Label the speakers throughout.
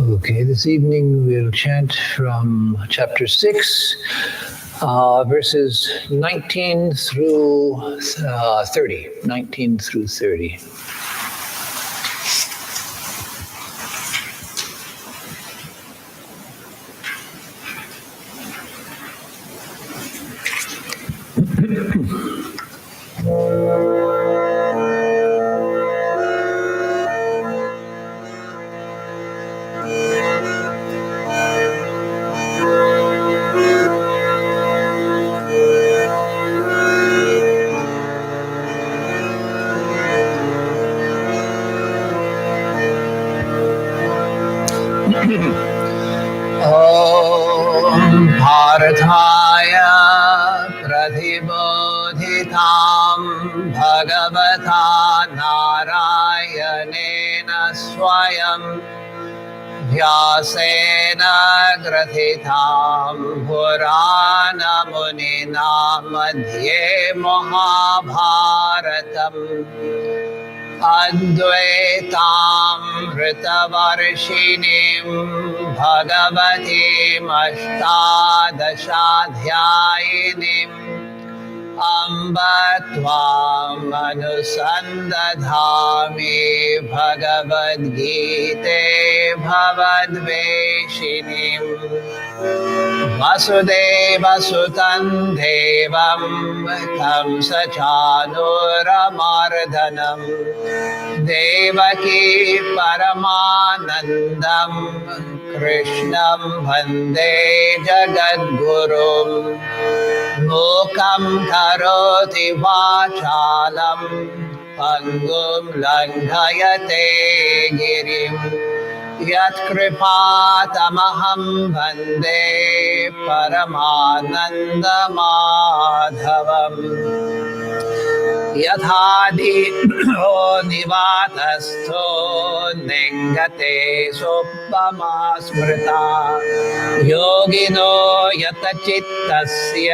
Speaker 1: Okay, this evening we'll chant from chapter 6, verses 19 through 30. 19 through 30. ॐ भारताय प्रतिबोधितां भगवता नारायणेन स्वयं व्यासेन ग्रथितां पुराणमुनिना मध्ये महाभारतम् अद्वैतामृतवर्षिणीं भगवतीमष्टादशाध्यायिनीम् अम्ब त्वामनुसन्दधामि भगवद्गीते भवद्वेषिणीम् वसुदेवसुतं देवं कंसचाणूरमर्दनं देवकी परमानन्दं कृष्णं वन्दे जगद्गुरुं मूकं करोति वाचालं पङ्गुं लङ्घयते गिरिं यत्कृपातमहं वन्दे परमानन्दमाधवम् यथादिो निवातस्थो निङ्गते सोपमा स्मृता योगिनो यतचित्तस्य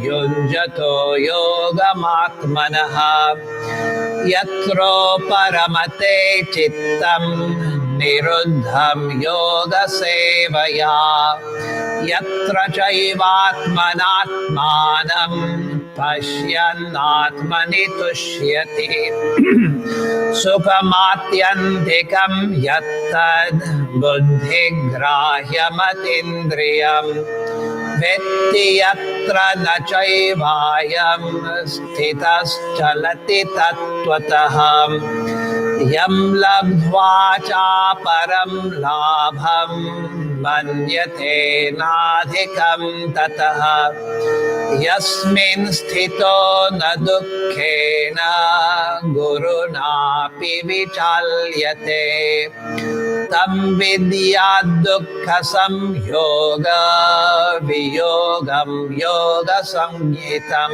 Speaker 1: युञ्जतो योगमात्मनः यत्रो परमते चित्तं निरुद्धं योगसेवया यत्र चैवात्मनात्मानं पश्यन्नात्मनि तुष्यति सुखमात्यन्तिकं यत्तद् बुद्धिग्राह्यमतीन्द्रियं वेत्ति यत्र न चैवायं स्थितश्चलति तत्त्वतः यं लब्ध्वा चापरं लाभं मन्यते नाधिकं ततः यस्मिन् स्थितो न दुःखेन गुरुणापि विचाल्यते तं विद्याद्दुःखसंयोग वियोगं योगसंज्ञितं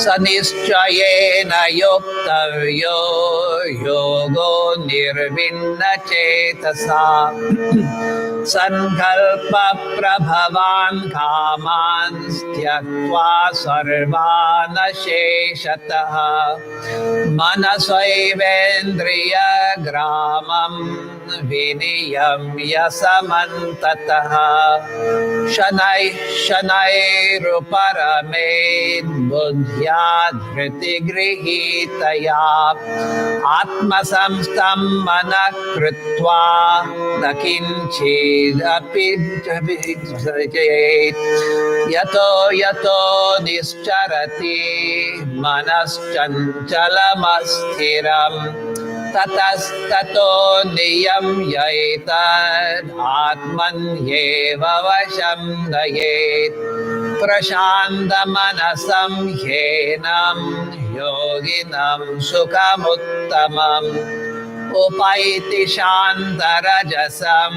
Speaker 1: स निश्चयेन योक्तव्यो योगो निर्विण्णचेतसा सङ्कल्पप्रभवान् कामान् त्यक्त्वा सर्वान् शेषतः मनसैवेन्द्रियग्रामं विनियम्य समन्ततः शनैः शनैरुपरमेत् बुद्ध्या धृतिगृहीतया आत्मसंस्थं मनः कृत्वा न किञ्चिदपि विचरेत् यतो यतो निश्चरति मनश्चञ्चलमस्थिरम् ततस्ततो नियम्यैतद् आत्मन्येव वशं नयेत् प्रशान्तमनसं ह्येनं योगिनं सुखमुत्तमम् उपैति शान्तरजसं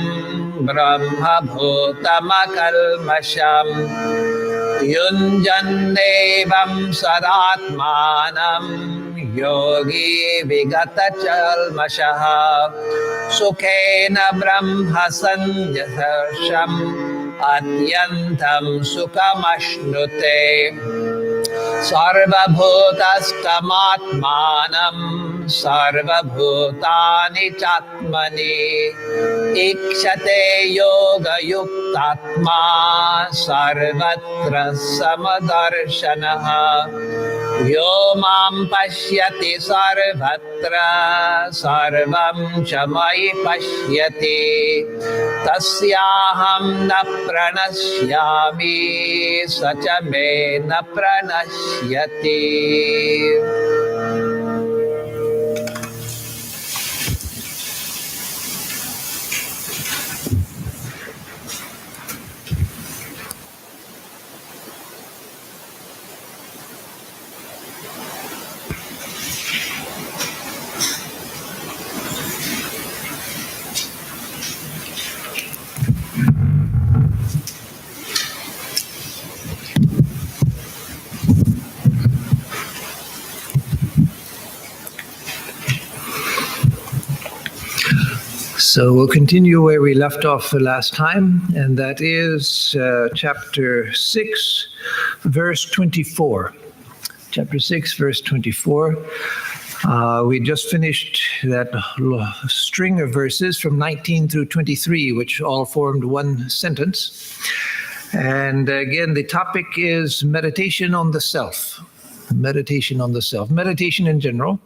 Speaker 1: ब्रह्मभूतमकल्मषम् युञ्जन्नेवं सदात्मानं योगी विगतकल्मषः सुखेन ब्रह्म संयर्षम् अत्यन्तं सुखमश्नुते सर्वभूतस्थमात्मानं sarvabhutani chatmani ikshate yoga yuktatma sarvatra samadarshanaha yo mam pashyati sarvatra sarvam chamai pashyati tasyaham na pranashyami sacha me na pranashyati.
Speaker 2: So we'll continue where we left off the last time, and that is chapter 6, verse 24. Chapter 6, verse 24. We just finished that string of verses from 19 through 23, which all formed one sentence. And again, the topic is meditation on the self. Meditation on the self, meditation in general,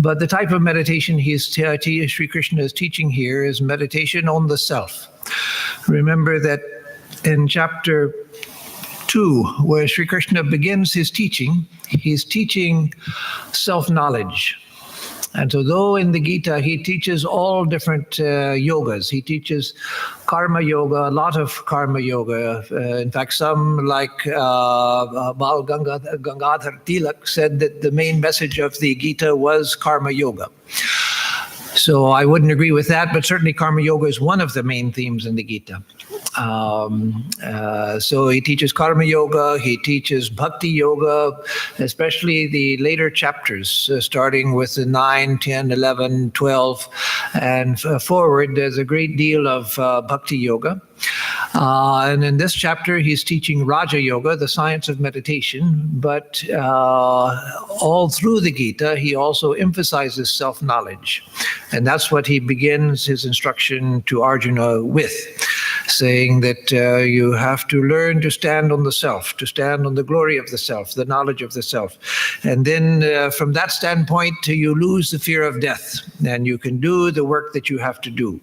Speaker 2: but the type of meditation Sri Krishna is teaching here is meditation on the self. Remember that in chapter 2, where Sri Krishna begins his teaching, he's teaching self-knowledge. And so though in the Gita he teaches all different yogas, he teaches karma yoga, a lot of karma yoga. In fact, some like Bal Gangadhar Tilak said that the main message of the Gita was karma yoga. So I wouldn't agree with that, but certainly karma yoga is one of the main themes in the Gita. So he teaches karma yoga, he teaches bhakti yoga, especially the later chapters, starting with the 9, 10, 11, 12, and forward, there's a great deal of bhakti yoga. And in this chapter, he's teaching Raja Yoga, the science of meditation, but all through the Gita, he also emphasizes self-knowledge. And that's what he begins his instruction to Arjuna with, saying that you have to learn to stand on the self, to stand on the glory of the self, the knowledge of the self. And then from that standpoint, you lose the fear of death, and you can do the work that you have to do.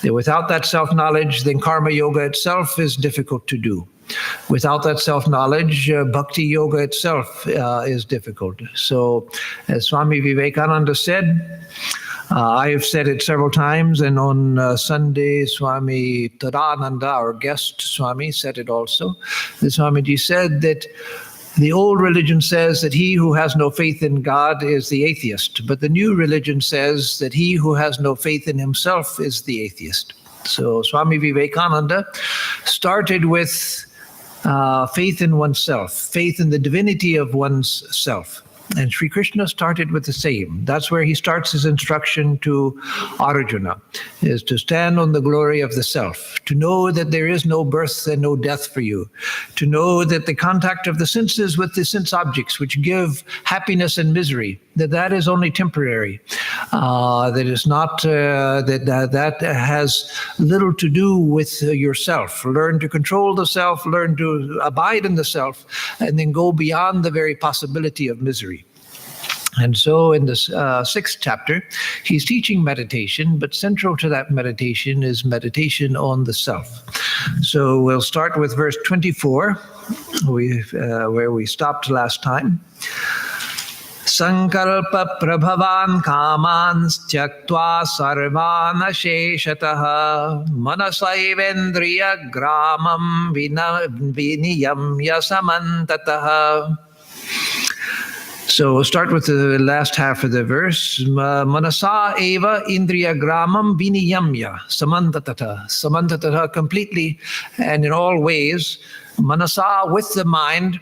Speaker 2: Without that self-knowledge, then karma yoga itself is difficult to do. Without that self-knowledge, bhakti yoga itself is difficult. So as Swami Vivekananda said, I have said it several times, and on Sunday, Swami Tadananda, our guest Swami, said it also. The Swamiji said that the old religion says that he who has no faith in God is the atheist, but the new religion says that he who has no faith in himself is the atheist. So Swami Vivekananda started with faith in oneself, faith in the divinity of one's self. And Sri Krishna started with the same. That's where he starts his instruction to Arjuna, is to stand on the glory of the self, to know that there is no birth and no death for you, to know that the contact of the senses with the sense objects which give happiness and misery, that is only temporary, that is not, that has little to do with yourself. Learn to control the self, learn to abide in the self, and then go beyond the very possibility of misery. And so in this 6th chapter, he's teaching meditation, but central to that meditation is meditation on the self. So we'll start with verse 24, where we stopped last time. Sankalpa prabhavan kamans tyaktva sarvana sheshataha manasaivendriya gramam viniyamya samantataha. So we'll start with the last half of the verse. Manasa eva indriya gramam viniyamya samantataha. Samantataha, completely and in all ways. Manasa, with the mind.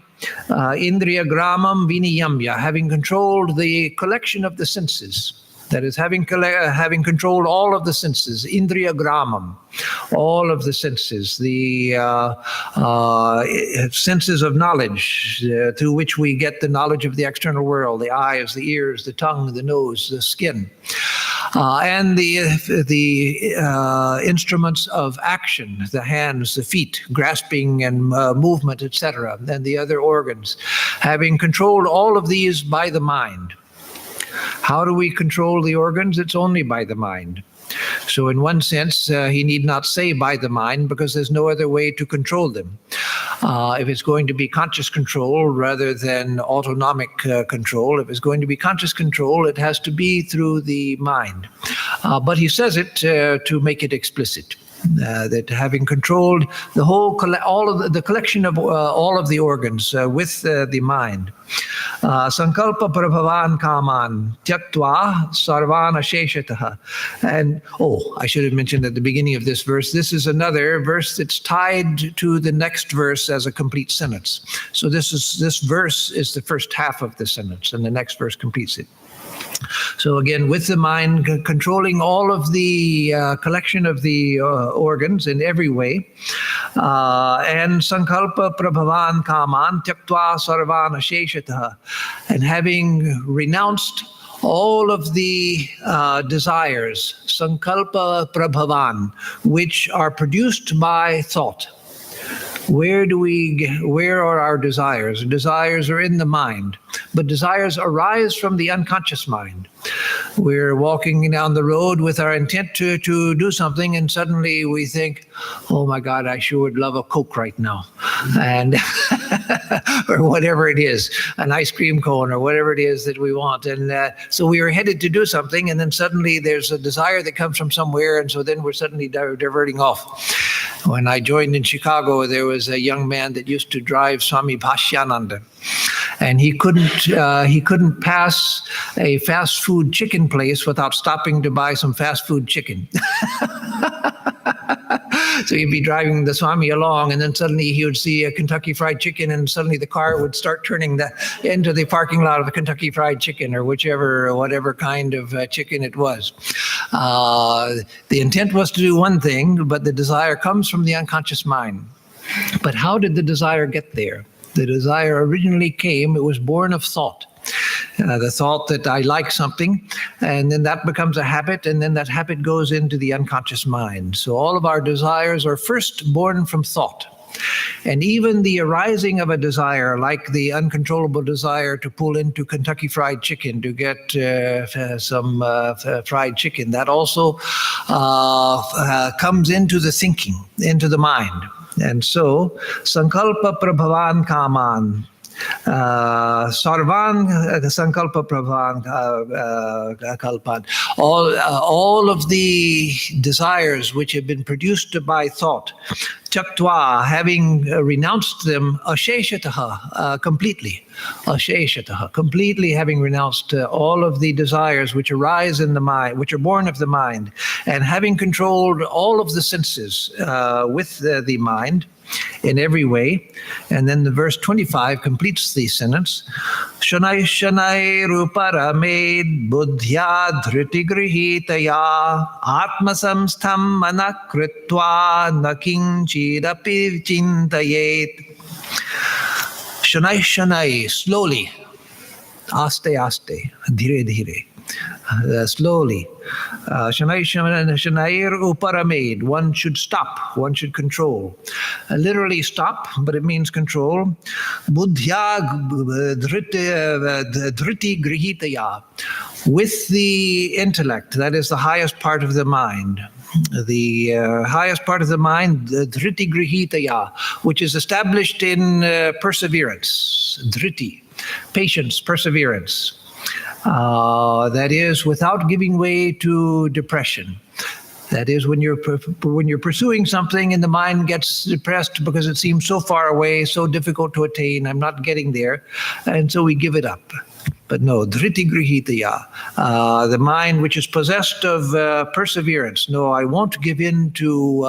Speaker 2: Indriya gramam viniyamya, having controlled the collection of the senses. That is, having controlled all of the senses, indriya gramam, all of the senses, the senses of knowledge through which we get the knowledge of the external world, the eyes, the ears, the tongue, the nose, the skin, and the instruments of action, the hands, the feet, grasping and movement, etc., and the other organs, having controlled all of these by the mind. How do we control the organs? It's only by the mind. So in one sense, he need not say by the mind, because there's no other way to control them. If it's going to be conscious control rather than autonomic control, if it's going to be conscious control, it has to be through the mind. But he says it to make it explicit. That having controlled the whole, the collection of all of the organs with the mind, sankalpa prabhavan kaman tyaktva sarvan asheshataha. And I should have mentioned at the beginning of this verse, this is another verse that's tied to the next verse as a complete sentence. So this verse is the first half of the sentence, and the next verse completes it. So again, with the mind controlling all of the collection of the organs in every way, and sankalpa prabhavan kaman tyaktva sarvan asheshataha, and having renounced all of the desires, sankalpa prabhavan, which are produced by thought. Where are our desires? Desires are in the mind, but desires arise from the unconscious mind. We're walking down the road with our intent to do something, and suddenly we think, oh my God, I sure would love a Coke right now. And or whatever it is, an ice cream cone or whatever it is that we want. And so we are headed to do something, and then suddenly there's a desire that comes from somewhere, and so then we're suddenly diverting off. When I joined in Chicago, there was a young man that used to drive Swami Bhashyananda, and he couldn't pass a fast food chicken place without stopping to buy some fast food chicken. So he'd be driving the Swami along, and then suddenly he would see a Kentucky Fried Chicken, and suddenly the car would start turning into the parking lot of the Kentucky Fried Chicken, or whatever kind of chicken it was. The intent was to do one thing, but the desire comes from the unconscious mind. But how did the desire get there? The desire originally came, it was born of thought. The thought that I like something, and then that becomes a habit, and then that habit goes into the unconscious mind. So all of our desires are first born from thought. And even the arising of a desire, like the uncontrollable desire to pull into Kentucky Fried Chicken to get some fried chicken, that also comes into the thinking, into the mind. And so, sankalpa prabhavan kaman, sarvan sankalpa prabhavan kalpan, all of the desires which have been produced by thought, tyaktva, having renounced them, asheshataha, completely, asheshataha, completely having renounced all of the desires which arise in the mind, which are born of the mind, and having controlled all of the senses with the mind in every way. And then the verse 25 completes the sentence. Shanai shanai ruparamed buddhya dhriti grihitaya atma samstham manakritva nakinchirapi chintayet. Shanai shanai, slowly, aste aste, dhire dhire, slowly. Shanair uparamed, one should stop, one should control. Literally stop, but it means control. Buddhya dhriti grihitaya, with the intellect, that is the highest part of the mind. The highest part of the mind, dhriti grihitaya, which is established in perseverance, dhriti, patience, perseverance. That is, without giving way to depression. That is, when you're pursuing something and the mind gets depressed because it seems so far away, so difficult to attain, I'm not getting there, and so we give it up. But no, dhriti grihitaya, the mind which is possessed of perseverance. No, I won't give in to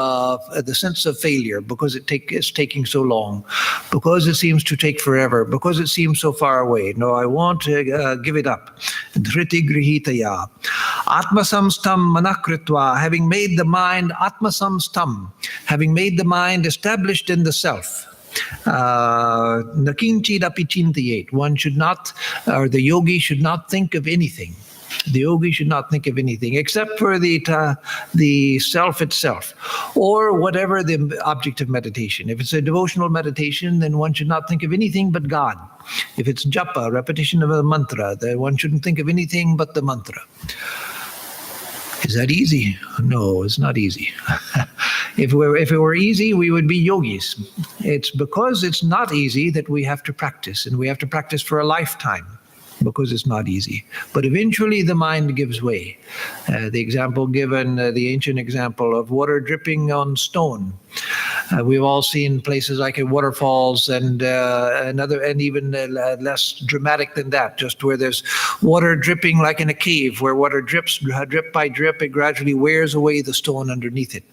Speaker 2: the sense of failure because it's taking so long, because it seems to take forever, because it seems so far away. No, I won't give it up. Dhriti grihitaya. Atmasamstam manakritva, having made the mind atmasamstam, having made the mind established in the self. Nakinchidapi chintayet. One should not, or the yogi should not think of anything. The yogi should not think of anything except for the self itself, or whatever the object of meditation. If it's a devotional meditation, then one should not think of anything but God. If it's japa, repetition of a mantra, then one shouldn't think of anything but the mantra. Is that easy? No, it's not easy. If it were easy, we would be yogis. It's because it's not easy that we have to practice, and we have to practice for a lifetime, because it's not easy. But eventually the mind gives way. The example given, the ancient example of water dripping on stone. We've all seen places like in waterfalls and even less dramatic than that, just where there's water dripping like in a cave, where water drips, drip by drip, it gradually wears away the stone underneath it.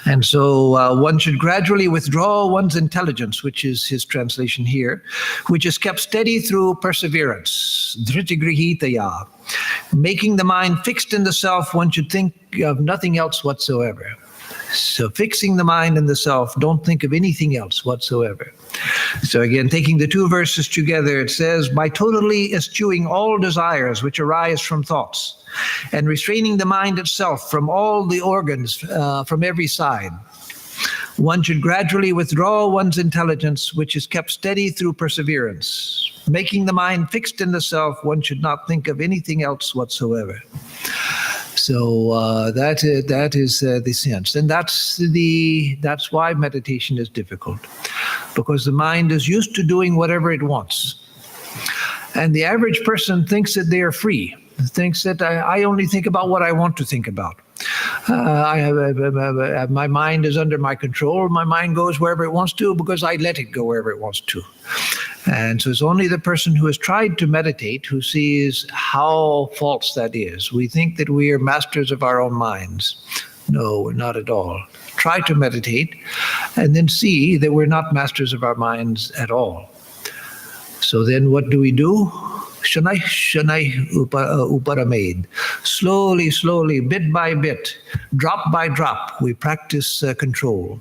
Speaker 2: And so one should gradually withdraw one's intelligence, which is his translation here, which is kept steady through perseverance. Dhritigrihitaya. Making the mind fixed in the self, one should think of nothing else whatsoever. So fixing the mind in the self, don't think of anything else whatsoever. So again, taking the two verses together, it says, by totally eschewing all desires which arise from thoughts, and restraining the mind itself from all the organs from every side, one should gradually withdraw one's intelligence, which is kept steady through perseverance. Making the mind fixed in the self, one should not think of anything else whatsoever. So that is the sense, and that's why meditation is difficult, because the mind is used to doing whatever it wants, and the average person thinks that they are free. Thinks that I only think about what I want to think about. My mind is under my control. My mind goes wherever it wants to because I let it go wherever it wants to. And so it's only the person who has tried to meditate who sees how false that is. We think that we are masters of our own minds. No, we're not at all. Try to meditate and then see that we're not masters of our minds at all. So then what do? Shanai uparamed. Slowly, bit by bit, drop by drop, we practice control.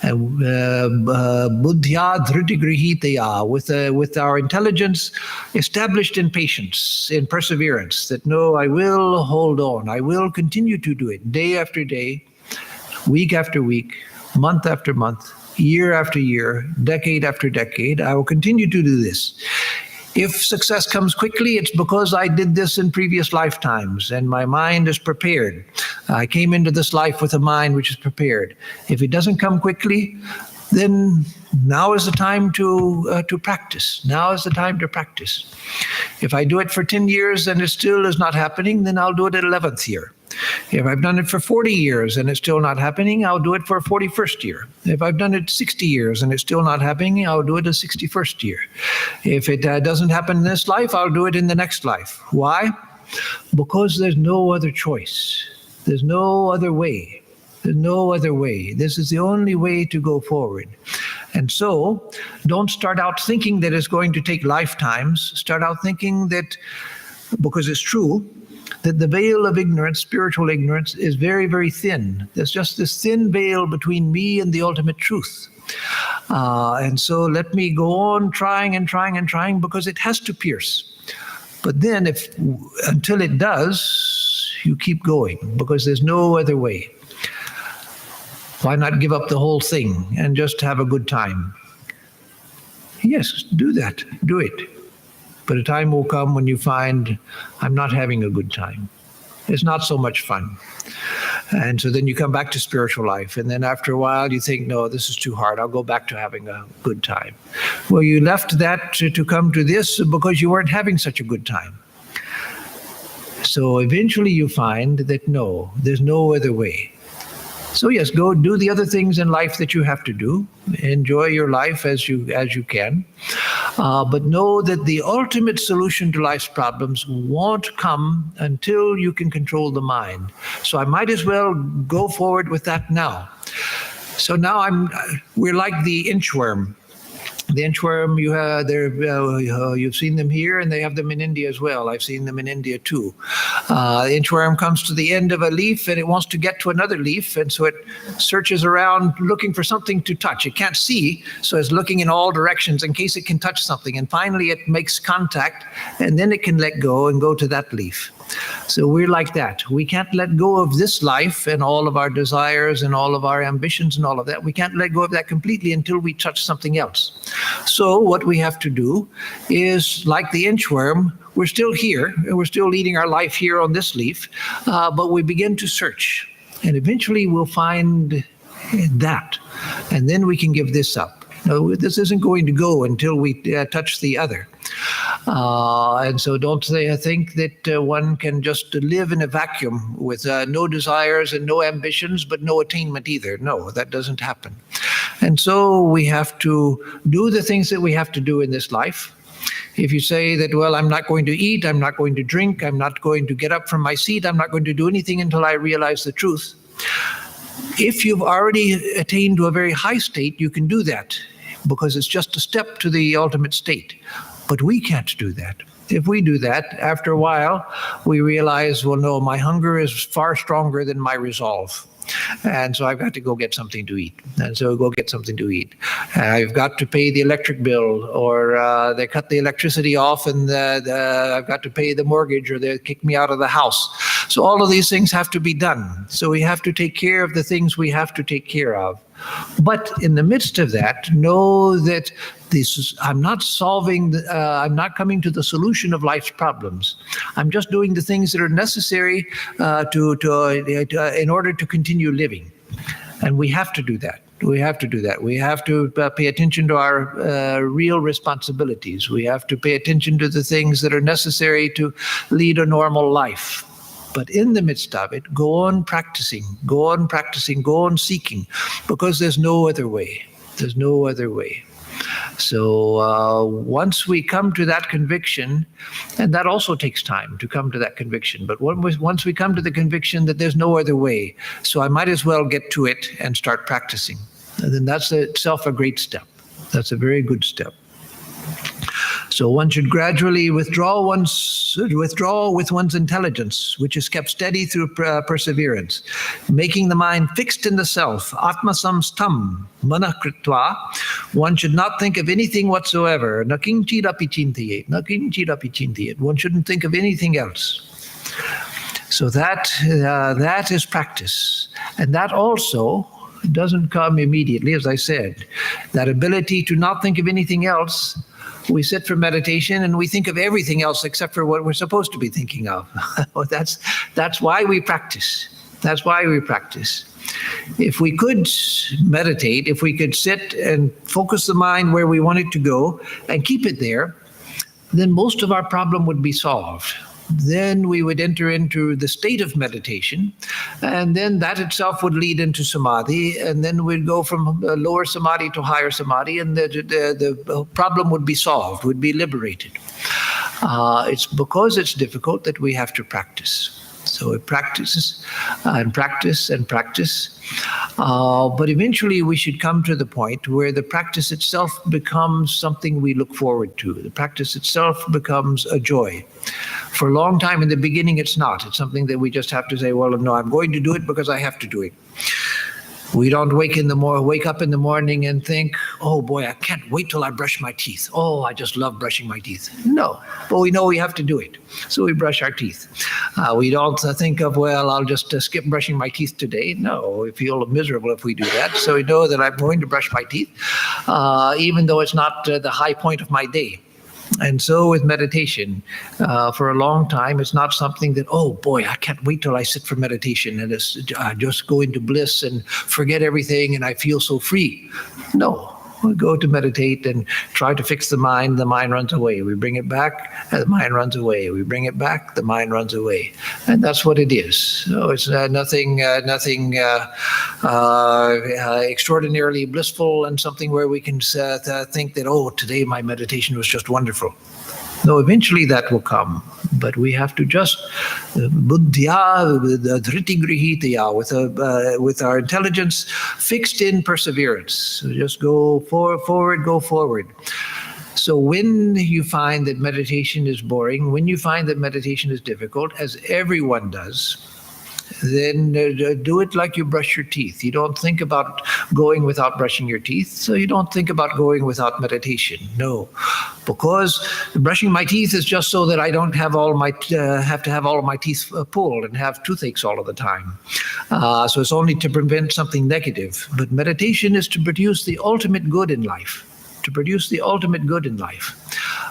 Speaker 2: Buddhya dhritigrihitaya, with our intelligence established in patience, in perseverance, that no, I will hold on, I will continue to do it day after day, week after week, month after month, year after year, decade after decade. I will continue to do this. If success comes quickly, it's because I did this in previous lifetimes and my mind is prepared. I came into this life with a mind which is prepared. If it doesn't come quickly, then now is the time to practice. Now is the time to practice. If I do it for 10 years and it still is not happening, then I'll do it at 11th year. If I've done it for 40 years and it's still not happening, I'll do it for 41st year. If I've done it 60 years and it's still not happening, I'll do it a 61st year. If it doesn't happen in this life, I'll do it in the next life. Why? Because there's no other choice. There's no other way. There's no other way. This is the only way to go forward. And so, don't start out thinking that it's going to take lifetimes. Start out thinking that, because it's true, that the veil of ignorance, spiritual ignorance, is very, very thin. There's just this thin veil between me and the ultimate truth. And so let me go on trying because it has to pierce. But then until it does, you keep going because there's no other way. Why not give up the whole thing and just have a good time? Yes, do that. Do it. But a time will come when you find, I'm not having a good time. It's not so much fun. And so then you come back to spiritual life. And then after a while you think, no, this is too hard. I'll go back to having a good time. Well, you left that to come to this because you weren't having such a good time. So eventually you find that no, there's no other way. So yes, go do the other things in life that you have to do. Enjoy your life as you can. But know that the ultimate solution to life's problems won't come until you can control the mind. So I might as well go forward with that now. So now we're like the inchworm. The inchworm, you've seen them here, and they have them in India as well. I've seen them in India too. The inchworm comes to the end of a leaf, and it wants to get to another leaf, and so it searches around looking for something to touch. It can't see, so it's looking in all directions in case it can touch something. And finally, it makes contact, and then it can let go and go to that leaf. So we're like that. We can't let go of this life and all of our desires and all of our ambitions and all of that. We can't let go of that completely until we touch something else. So what we have to do is, like the inchworm, we're still here, and we're still leading our life here on this leaf, but we begin to search. And eventually we'll find that, and then we can give this up. No, this isn't going to go until we touch the other. And so don't think that one can just live in a vacuum with no desires and no ambitions, but no attainment either. No, that doesn't happen. And so we have to do the things that we have to do in this life. If you say that, well, I'm not going to eat, I'm not going to drink, I'm not going to get up from my seat, I'm not going to do anything until I realize the truth. If you've already attained to a very high state, you can do that, because it's just a step to the ultimate state. But we can't do that. If we do that, after a while, we realize, well, no, my hunger is far stronger than my resolve. And so I've got to go get something to eat. And so go get something to eat. I've got to pay the electric bill, or they cut the electricity off, and I've got to pay the mortgage, or they kick me out of the house. So all of these things have to be done. So we have to take care of the things we have to take care of. But in the midst of that, know that I'm not I'm not coming to the solution of life's problems. I'm just doing the things that are necessary in order to continue living. And we have to do that. We have to do that. We have to pay attention to our real responsibilities. We have to pay attention to the things that are necessary to lead a normal life. But in the midst of it, go on practicing, go on seeking, because there's no other way. There's no other way. So once we come to that conviction, and that also takes time to come to that conviction, but once we come to the conviction that there's no other way, so I might as well get to it and start practicing, and then that's itself a great step. That's a very good step. So one should gradually withdraw with one's intelligence, which is kept steady through perseverance, making the mind fixed in the self, atmasam stam, manah kritva. One should not think of anything whatsoever. Na kinchidapi chintayet, na kinchidapi chintayet. One shouldn't think of anything else. So that is practice, and that also doesn't come immediately, as I said. That ability to not think of anything else. We sit for meditation and we think of everything else except for what we're supposed to be thinking of. That's why we practice. That's why we practice. If we could meditate, if we could sit and focus the mind where we want it to go and keep it there, then most of our problem would be solved. Then we would enter into the state of meditation, and then that itself would lead into samadhi, and then we'd go from lower samadhi to higher samadhi, and the problem would be solved, would be liberated. It's because it's difficult that we have to practice. So it practices and practice and practice. But eventually we should come to the point where the practice itself becomes something we look forward to. The practice itself becomes a joy. For a long time in the beginning, it's not. It's something that we just have to say, well, no, I'm going to do it because I have to do it. We don't wake up in the morning and think, oh boy, I can't wait till I brush my teeth. Oh, I just love brushing my teeth. No, but we know we have to do it. So we brush our teeth. We don't think of, well, I'll just skip brushing my teeth today. No, we feel miserable if we do that. So we know that I'm going to brush my teeth, even though it's not the high point of my day. And so with meditation, for a long time, it's not something that, oh boy, I can't wait till I sit for meditation and just go into bliss and forget everything and I feel so free. No, We go to meditate and try to fix the mind runs away. We bring it back, the mind runs away. We bring it back, the mind runs away. And that's what it is. So it's nothing extraordinarily blissful and something where we can think that, oh, today my meditation was just wonderful. No, eventually that will come, but we have to just buddhya, dhriti grihitaya, with our intelligence fixed in perseverance. So just go forward, go forward. So when you find that meditation is boring, when you find that meditation is difficult, as everyone does, then do it like you brush your teeth. You don't think about going without brushing your teeth, so you don't think about going without meditation. No, because brushing my teeth is just so that I don't have to have all of my teeth pulled and have toothaches all of the time. So it's only to prevent something negative. But meditation is to produce the ultimate good in life.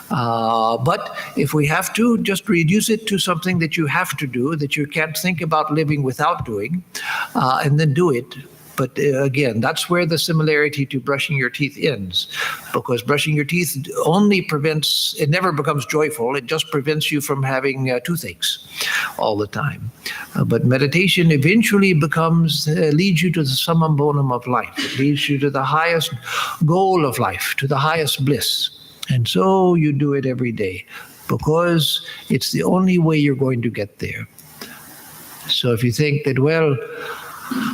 Speaker 2: But if we have to, just reduce it to something that you have to do, that you can't think about living without doing, and then do it. But again, that's where the similarity to brushing your teeth ends, because brushing your teeth only prevents, it never becomes joyful, it just prevents you from having toothaches all the time. But meditation eventually leads you to the summum bonum of life. It leads you to the highest goal of life, to the highest bliss. And so you do it every day, because it's the only way you're going to get there. So if you think that, well,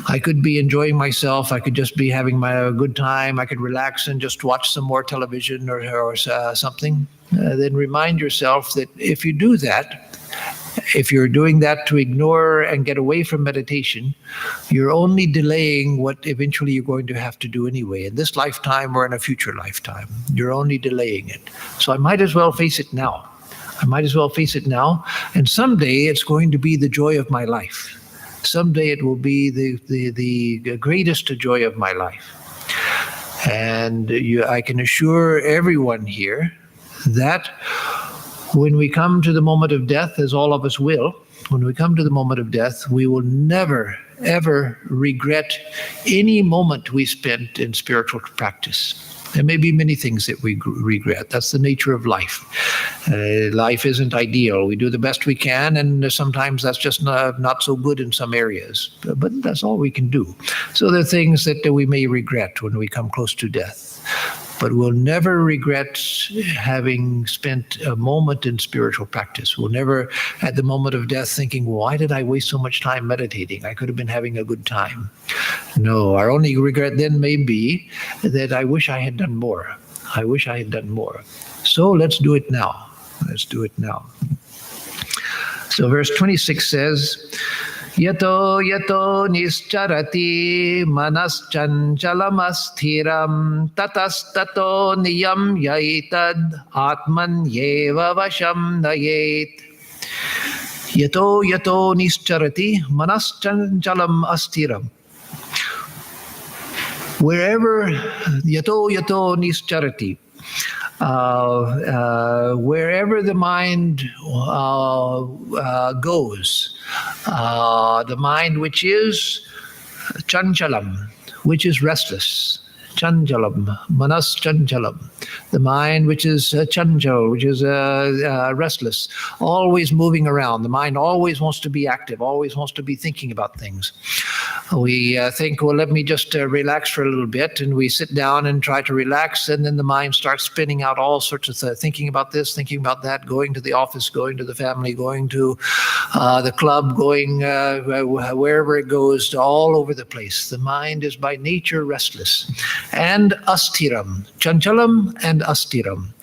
Speaker 2: I could be enjoying myself, I could just be having my good time, I could relax and just watch some more television or something, then remind yourself that if you do that, if you're doing that to ignore and get away from meditation, you're only delaying what eventually you're going to have to do anyway, in this lifetime or in a future lifetime. You're only delaying it. So I might as well face it now. And someday it's going to be the joy of my life. Someday it will be the greatest joy of my life. And I can assure everyone here that when we come to the moment of death, as all of us will, when we come to the moment of death, we will never, ever regret any moment we spent in spiritual practice. There may be many things that we regret. That's the nature of life. Life isn't ideal. We do the best we can, and sometimes that's just not so good in some areas. But that's all we can do. So there are things that we may regret when we come close to death. But we'll never regret having spent a moment in spiritual practice. We'll never, at the moment of death, thinking, why did I waste so much time meditating? I could have been having a good time. No, our only regret then may be that I wish I had done more. So let's do it now. So verse 26 says, Yato nischarati manaschanchalamasthiram tatastato niyam yaitad atman yeva vasham nayet. Yato nischarati manaschanchalam asthiram. Wherever yato nischarati, wherever the mind goes, the mind which is chanchalam, which is restless, chanchalam, manas chanchalam, the mind which is chanchal, which is restless, always moving around. The mind always wants to be active, always wants to be thinking about things. We think, well, let me just relax for a little bit, and we sit down and try to relax, and then the mind starts spinning out all sorts of thinking about this, thinking about that, going to the office, going to the family, going to the club, going wherever it goes, all over the place. The mind is by nature restless. And asthiram, chanchalam and asthiram.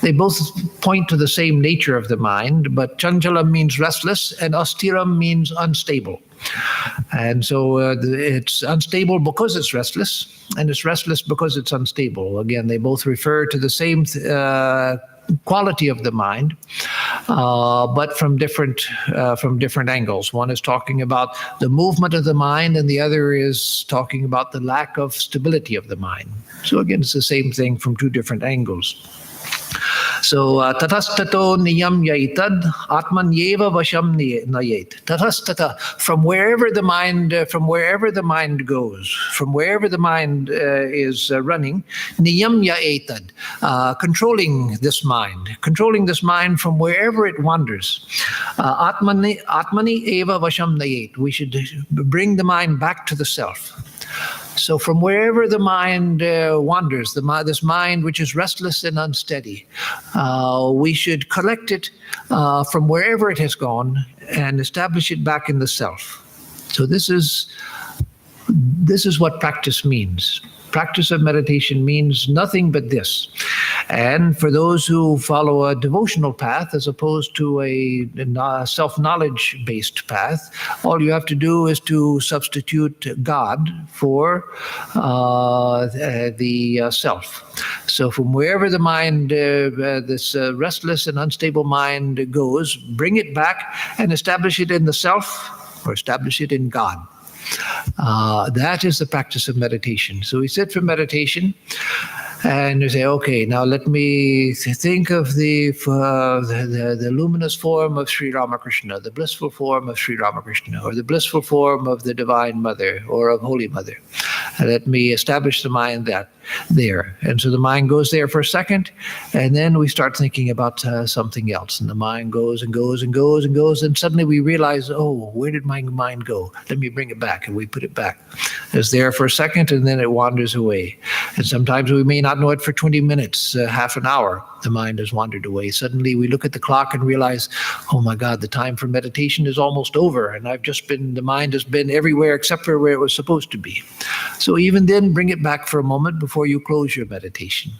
Speaker 2: They both point to the same nature of the mind, but chanchalam means restless and asthiram means unstable. And so it's unstable because it's restless, and it's restless because it's unstable. Again, they both refer to the same quality of the mind, but from different angles. One is talking about the movement of the mind, and the other is talking about the lack of stability of the mind. So again, it's the same thing from two different angles. So tatastato niyam yaitad atmanyeva vasham nayet. Tatastata, from wherever the mind goes, from wherever the mind is running, niyam yaitad, controlling this mind from wherever it wanders. Atmani eva vasham nayet. We should bring the mind back to the self. So from wherever the mind wanders, this mind which is restless and unsteady, we should collect it from wherever it has gone and establish it back in the self. So this is what practice means. Practice of meditation means nothing but this. And for those who follow a devotional path as opposed to a self-knowledge based path, all you have to do is to substitute God for the self. So from wherever the mind, this restless and unstable mind goes, bring it back and establish it in the self or establish it in God. That is the practice of meditation. So we sit for meditation and we say, okay, now let me think of the luminous form of Sri Ramakrishna, the blissful form of Sri Ramakrishna, or the blissful form of the Divine Mother or of Holy Mother. And let me establish the mind there. And so the mind goes there for a second, and then we start thinking about something else. And the mind goes and goes and goes and goes, and suddenly we realize, oh, where did my mind go? Let me bring it back, and we put it back. It's there for a second, and then it wanders away. And sometimes we may not know it for 20 minutes, half an hour. The mind has wandered away. Suddenly we look at the clock and realize, oh my God, the time for meditation is almost over, and the mind has been everywhere except for where it was supposed to be. So even then, bring it back for a moment before you close your meditation.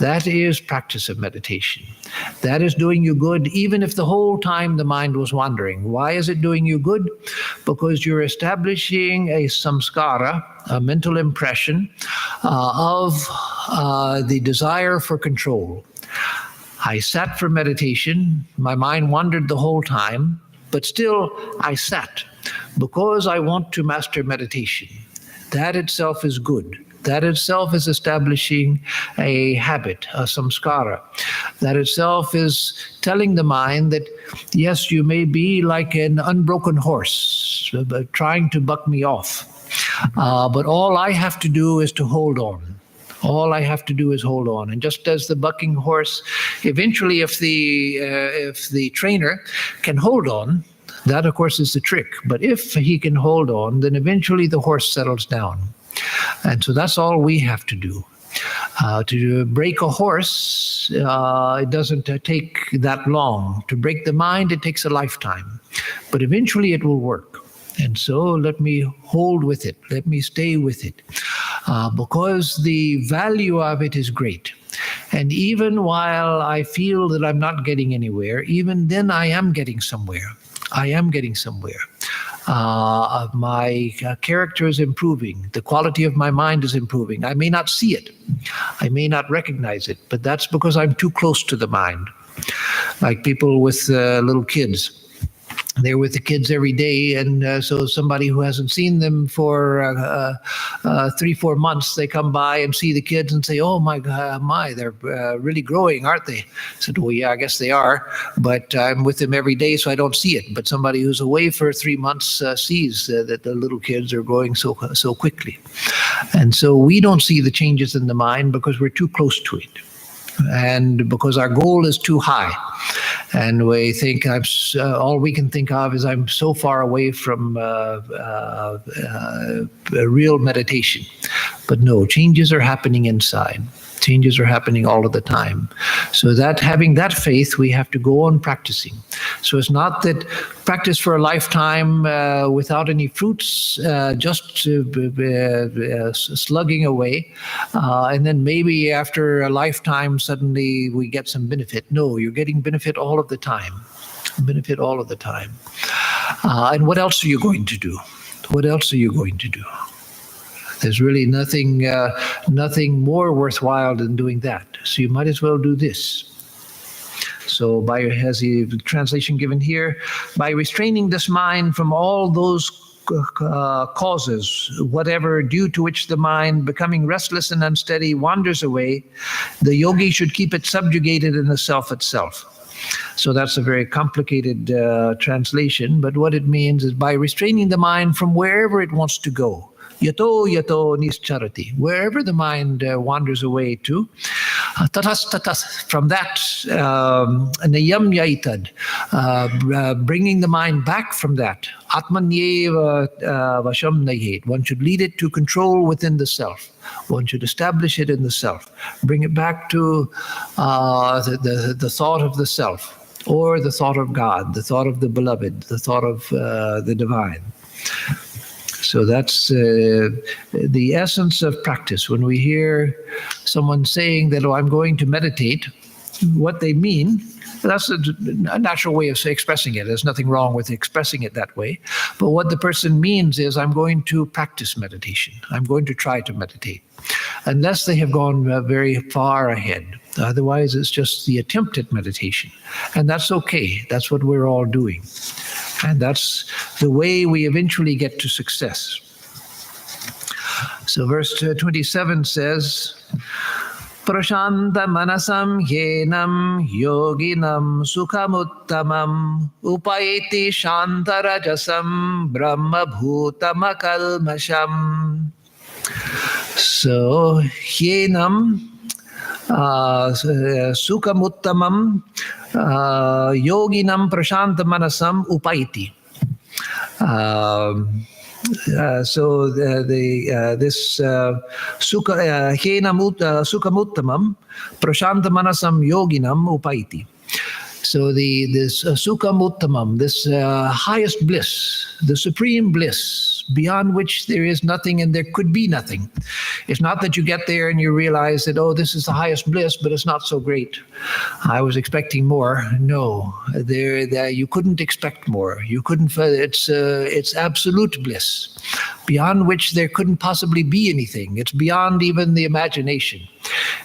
Speaker 2: That is practice of meditation. That is doing you good, even if the whole time the mind was wandering. Why is it doing you good? Because you're establishing a samskara, a mental impression of the desire for control. I sat for meditation. My mind wandered the whole time, but still I sat because I want to master meditation. That itself is good. That itself is establishing a habit, a samskara. That itself is telling the mind that, yes, you may be like an unbroken horse, trying to buck me off. But all I have to do is to hold on. All I have to do is hold on. And just as the bucking horse, eventually if the trainer can hold on, that of course is the trick. But if he can hold on, then eventually the horse settles down. And so that's all we have to do. To break a horse, it doesn't take that long. To break the mind, it takes a lifetime. But eventually it will work. And so let me hold with it. Let me stay with it. Because the value of it is great. And even while I feel that I'm not getting anywhere, even then I am getting somewhere. I am getting somewhere. My character is improving. The quality of my mind is improving. I may not see it. I may not recognize it, but that's because I'm too close to the mind. Like people with little kids. They're with the kids every day, and so somebody who hasn't seen them for 3-4 months, they come by and see the kids and say, "Oh my God, they're really growing, aren't they?" I said, "Well, yeah, I guess they are, but I'm with them every day, so I don't see it." But somebody who's away for 3 months sees that the little kids are growing so quickly, and so we don't see the changes in the mind because we're too close to it. And because our goal is too high, and we think all we can think of is I'm so far away from real meditation. But no, changes are happening inside. Changes are happening all of the time. So that having that faith, we have to go on practicing. So it's not that practice for a lifetime without any fruits, just slugging away, and then maybe after a lifetime suddenly we get some benefit. No, you're getting benefit all of the time. Benefit all of the time. And what else are you going to do? What else are you going to do? There's really nothing more worthwhile than doing that. So you might as well do this. So has the translation given here, by restraining this mind from all those causes, whatever due to which the mind, becoming restless and unsteady, wanders away, the yogi should keep it subjugated in the self itself. So that's a very complicated translation, but what it means is by restraining the mind from wherever it wants to go. Yato nischarati, wherever the mind wanders away to, tatas, from that, nayam yaitad, bringing the mind back from that, atmanyeva vasham nayet. One should lead it to control within the self. One should establish it in the self, bring it back to the thought of the self, or the thought of God, the thought of the beloved, the thought of the divine. So that's the essence of practice. When we hear someone saying that, oh, I'm going to meditate, what they mean, that's a natural way of expressing it. There's nothing wrong with expressing it that way. But what the person means is, I'm going to practice meditation. I'm going to try to meditate. Unless they have gone very far ahead. Otherwise, it's just the attempt at meditation. And that's okay. That's what we're all doing. And that's the way we eventually get to success. So verse 27 says, Prashanta manasam yenam yoginam sukhamuttamam upayeti shantarajasam brahma bhutamakalmasham. So yenam sukhamuttamam yoginam prashanta manasam upayeti. So this sukhamuttamam prashanta manasam yoginam upayeti. So this sukhamuttamam, this highest bliss, the supreme bliss, beyond which there is nothing and there could be nothing. It's not that you get there and you realize that, oh, this is the highest bliss, but it's not so great. I was expecting more. No, there you couldn't expect more. You couldn't. It's absolute bliss, beyond which there couldn't possibly be anything. It's beyond even the imagination.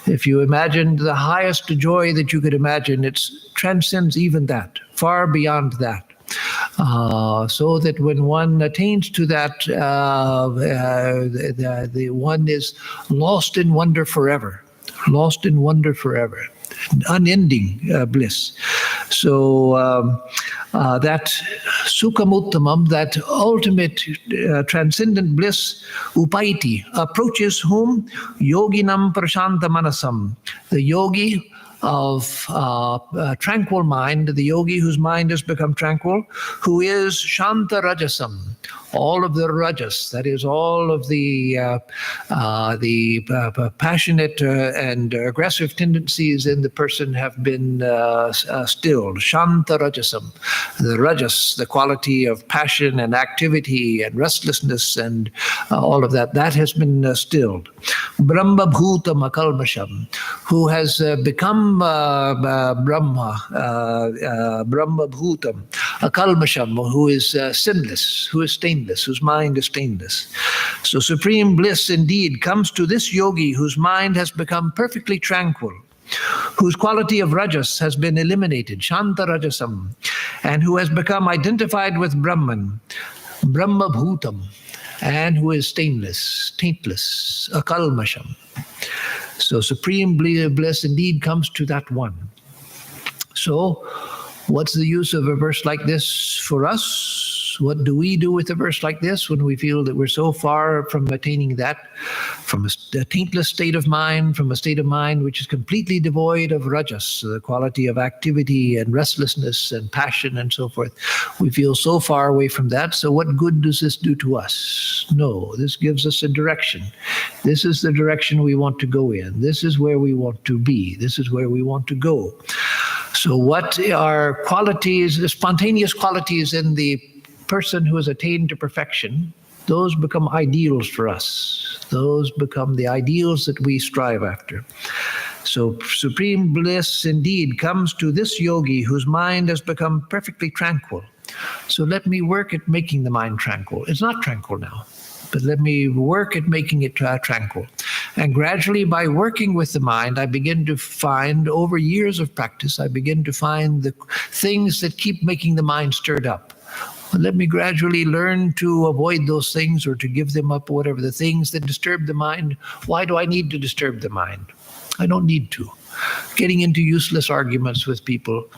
Speaker 2: If you imagined the highest joy that you could imagine, it transcends even that, far beyond that. So that when one attains to that, the one is lost in wonder forever, lost in wonder forever, unending bliss. So that sukhamuttamam, that ultimate transcendent bliss, upayati, approaches whom? Yoginam prashanta manasam, the yogi of tranquil mind, the yogi whose mind has become tranquil, who is shanta rajasam, all of the rajas, that is all of the passionate and aggressive tendencies in the person have been stilled. Shanta rajasam, the rajas, the quality of passion and activity and restlessness and all of that, that has been stilled. Brahma bhuta makalmasham, who has become Brahma bhutam, akalmasham, who is sinless, who is stainless, whose mind is stainless. So supreme bliss indeed comes to this yogi whose mind has become perfectly tranquil, whose quality of rajas has been eliminated, shanta rajasam, and who has become identified with Brahman, Brahma bhutam, and who is stainless, taintless, akalmasham. So supreme bliss indeed comes to that one. So what's the use of a verse like this for us? What do we do with a verse like this when we feel that we're so far from attaining that, from a taintless state of mind, from a state of mind which is completely devoid of rajas, the quality of activity and restlessness and passion and so forth? We feel so far away from that. So what good does this do to us? No, this gives us a direction. This is the direction we want to go in. This is where we want to be. This is where we want to go. So what are qualities, the spontaneous qualities in the person who has attained to perfection? Those become ideals for us. Those become the ideals that we strive after. So supreme bliss indeed comes to this yogi whose mind has become perfectly tranquil. So let me work at making the mind tranquil. It's not tranquil now, but let me work at making it tranquil. And gradually, by working with the mind, I begin to find, over years of practice, I begin to find the things that keep making the mind stirred up. Let me gradually learn to avoid those things or to give them up, whatever, the things that disturb the mind. Why do I need to disturb the mind? I don't need to. Getting into useless arguments with people.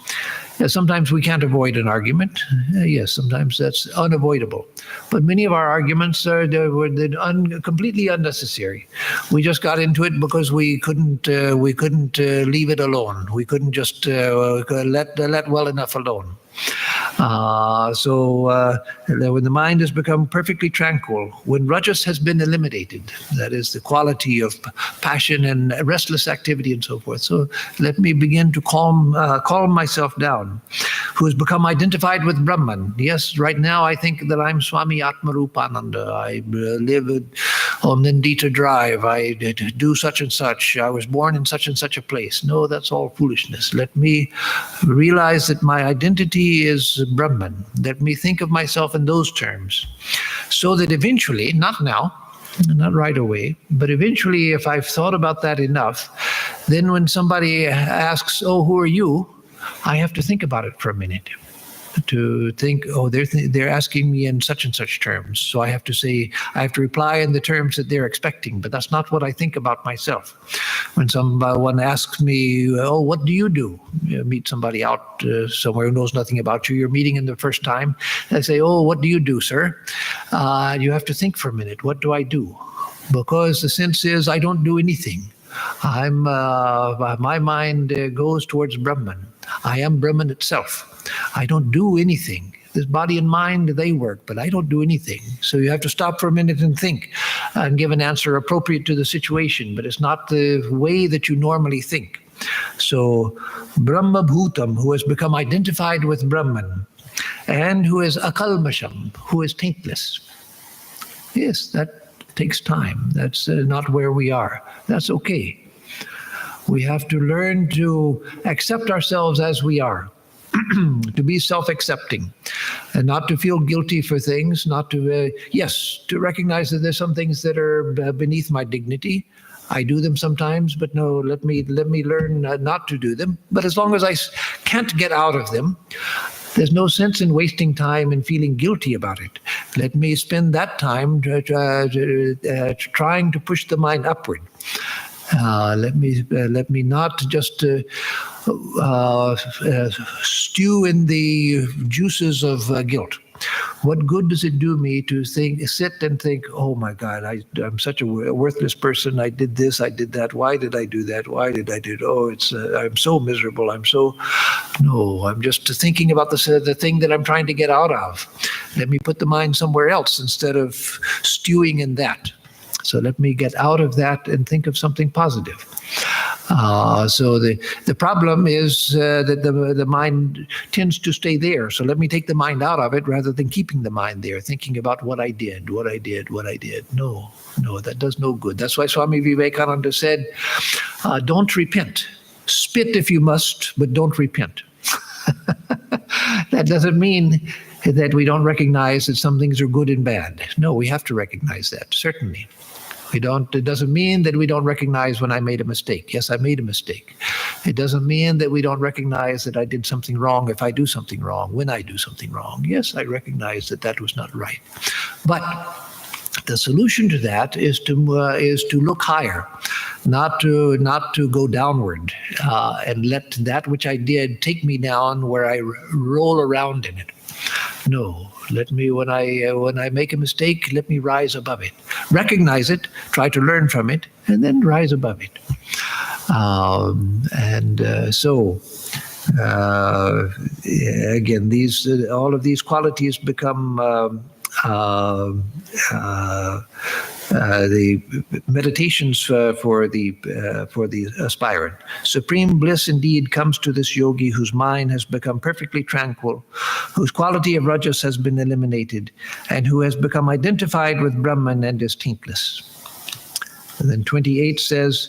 Speaker 2: Sometimes we can't avoid an argument. Yes, sometimes that's unavoidable. But many of our arguments are completely unnecessary. We just got into it because we couldn't leave it alone. We couldn't just let well enough alone. When the mind has become perfectly tranquil, when rajas has been eliminated, that is the quality of passion and restless activity and so forth. So let me begin to calm myself down, who has become identified with Brahman. Yes, right now I think that I'm Swami Atmarupananda. I live on Nandita Drive. I do such and such. I was born in such and such a place. No, that's all foolishness. Let me realize that my identity is Brahman. Let me think of myself in those terms, so that eventually, not now, not right away, but eventually, if I've thought about that enough, then when somebody asks, "Oh, who are you?" I have to think about it for a minute. To think, oh, they're asking me in such and such terms, so I have to reply in the terms that they're expecting. But that's not what I think about myself. When someone asks me, "Oh, what do you do?" You meet somebody out somewhere who knows nothing about you. You're meeting him the first time. I say, "Oh, what do you do, sir?" You have to think for a minute. What do I do? Because the sense is I don't do anything. My mind goes towards Brahman. I am Brahman itself. I don't do anything. This body and mind, they work, but I don't do anything. So you have to stop for a minute and think and give an answer appropriate to the situation, but it's not the way that you normally think. So Brahma Bhutam, who has become identified with Brahman, and who is akalmasham, who is taintless. Yes, that takes time. That's not where we are. That's okay. We have to learn to accept ourselves as we are. To be self-accepting and not to feel guilty for things, not to, to recognize that there's some things that are beneath my dignity. I do them sometimes, but no, let me learn not to do them. But as long as I can't get out of them, there's no sense in wasting time and feeling guilty about it. Let me spend that time trying to push the mind upward. Let me not just stew in the juices of guilt. What good does it do me to sit and think, "Oh my God, I'm such a worthless person. I did this, I did that. Why did I do that? Why did I do it? Oh, I'm so miserable. No, I'm just thinking about the thing that I'm trying to get out of. Let me put the mind somewhere else instead of stewing in that. So let me get out of that and think of something positive." So the problem is that the mind tends to stay there. So let me take the mind out of it rather than keeping the mind there, thinking about what I did. No, that does no good. That's why Swami Vivekananda said, don't repent. Spit if you must, but don't repent. That doesn't mean that we don't recognize that some things are good and bad. No, we have to recognize that, certainly. It doesn't mean that we don't recognize when I made a mistake. Yes, I made a mistake. It doesn't mean that we don't recognize that I did something wrong if I do something wrong, when I do something wrong. Yes, I recognize that was not right. But the solution to that is to look higher, not to go downward and let that which I did take me down where I roll around in it. No, let me, when I make a mistake, let me rise above it. Recognize it, try to learn from it, and then rise above it. Again, all of these qualities become the meditations for the aspirant. Supreme bliss indeed comes to this yogi whose mind has become perfectly tranquil, whose quality of rajas has been eliminated, and who has become identified with Brahman and is taintless. And then 28 says,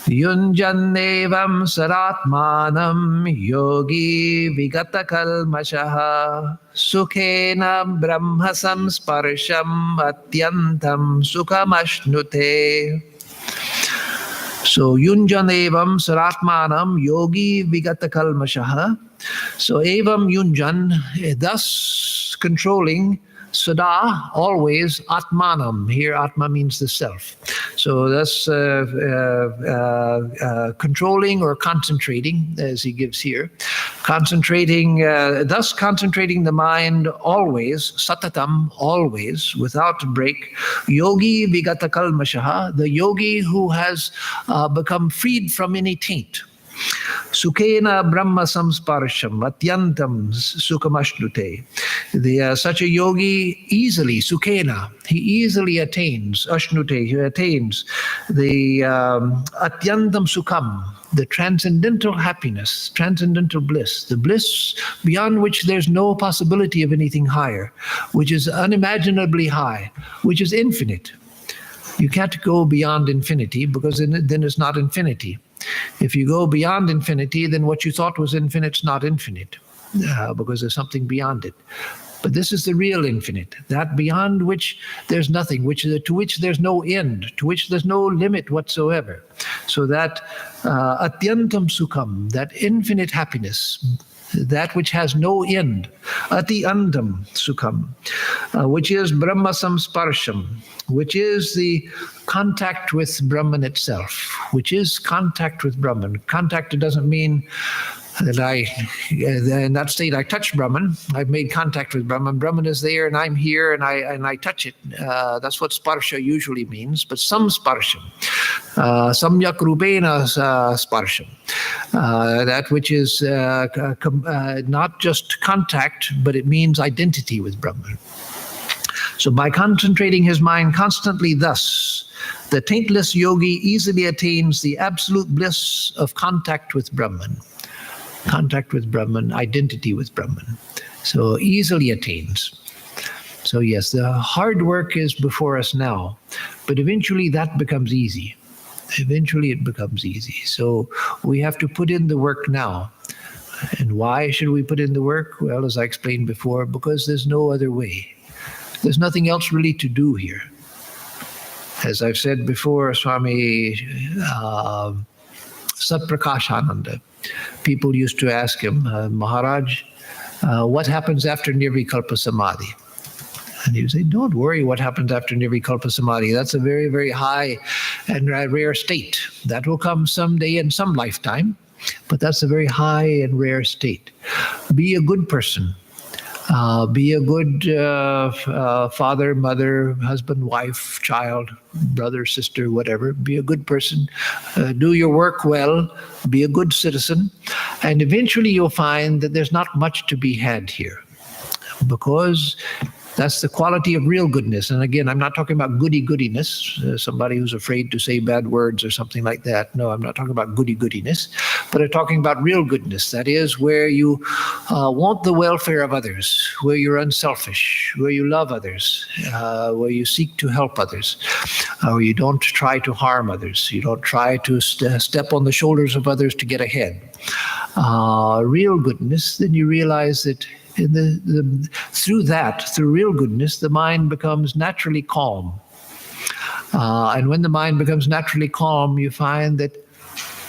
Speaker 2: Yunjannevam saratmanam yogi vigata kalmashaha sukhena brahma samsparsham atyantam sukhamashnute. So Yunjanevam saratmanam yogi vigata kalmashaha. So evam yunjan, thus controlling Sada, always, Atmanam. Here, Atma means the self. So that's controlling or concentrating, as he gives here. Concentrating, thus concentrating the mind always, Satatam, always, without break. Yogi Vigata Kalmashaha, the yogi who has become freed from any taint. Sukhena Brahma Samsparsham Atyantam Sukhamashnute. Such a yogi easily, Sukhena, he easily attains, Ashnute, he attains the Atyantam Sukham, the transcendental happiness, transcendental bliss, the bliss beyond which there's no possibility of anything higher, which is unimaginably high, which is infinite. You can't go beyond infinity because then it's not infinity. If you go beyond infinity, then what you thought was infinite is not infinite because there's something beyond it. But this is the real infinite, that beyond which there's nothing, to which there's no end, to which there's no limit whatsoever. So that atyantam sukham, that infinite happiness, that which has no end, ati andam sukham, which is Brahma samsparsham, which is the contact with Brahman itself, which is contact with Brahman. Contact, it doesn't mean that in that state I touch Brahman. I've made contact with Brahman. Brahman is there and I'm here and I touch it. That's what sparsha usually means, but some sparsham. Samyak rupena sparsham. That which is not just contact, but it means identity with Brahman. So by concentrating his mind constantly thus, the taintless yogi easily attains the absolute bliss of contact with Brahman. Contact with Brahman, identity with Brahman. So easily attains. So yes, the hard work is before us now, but eventually that becomes easy. Eventually it becomes easy. So we have to put in the work now. And why should we put in the work? Well, as I explained before, because there's no other way. There's nothing else really to do here. As I've said before, Swami Satprakashananda, people used to ask him, Maharaj, what happens after Nirvikalpa Samadhi? And he would say, don't worry what happens after Nirvikalpa Samadhi. That's a very, very high and rare state. That will come someday in some lifetime, but that's a very high and rare state. Be a good person. Be a good father, mother, husband, wife, child, brother, sister, whatever. Be a good person. Do your work well. Be a good citizen. And eventually you'll find that there's not much to be had here, because that's the quality of real goodness. And again, I'm not talking about goody-goodiness, somebody who's afraid to say bad words or something like that. No, I'm not talking about goody-goodiness, but I'm talking about real goodness. That is where you want the welfare of others, where you're unselfish, where you love others, where you seek to help others, where you don't try to harm others. You don't try to step on the shoulders of others to get ahead. Real goodness, then you realize that through real goodness, the mind becomes naturally calm. And when the mind becomes naturally calm, you find that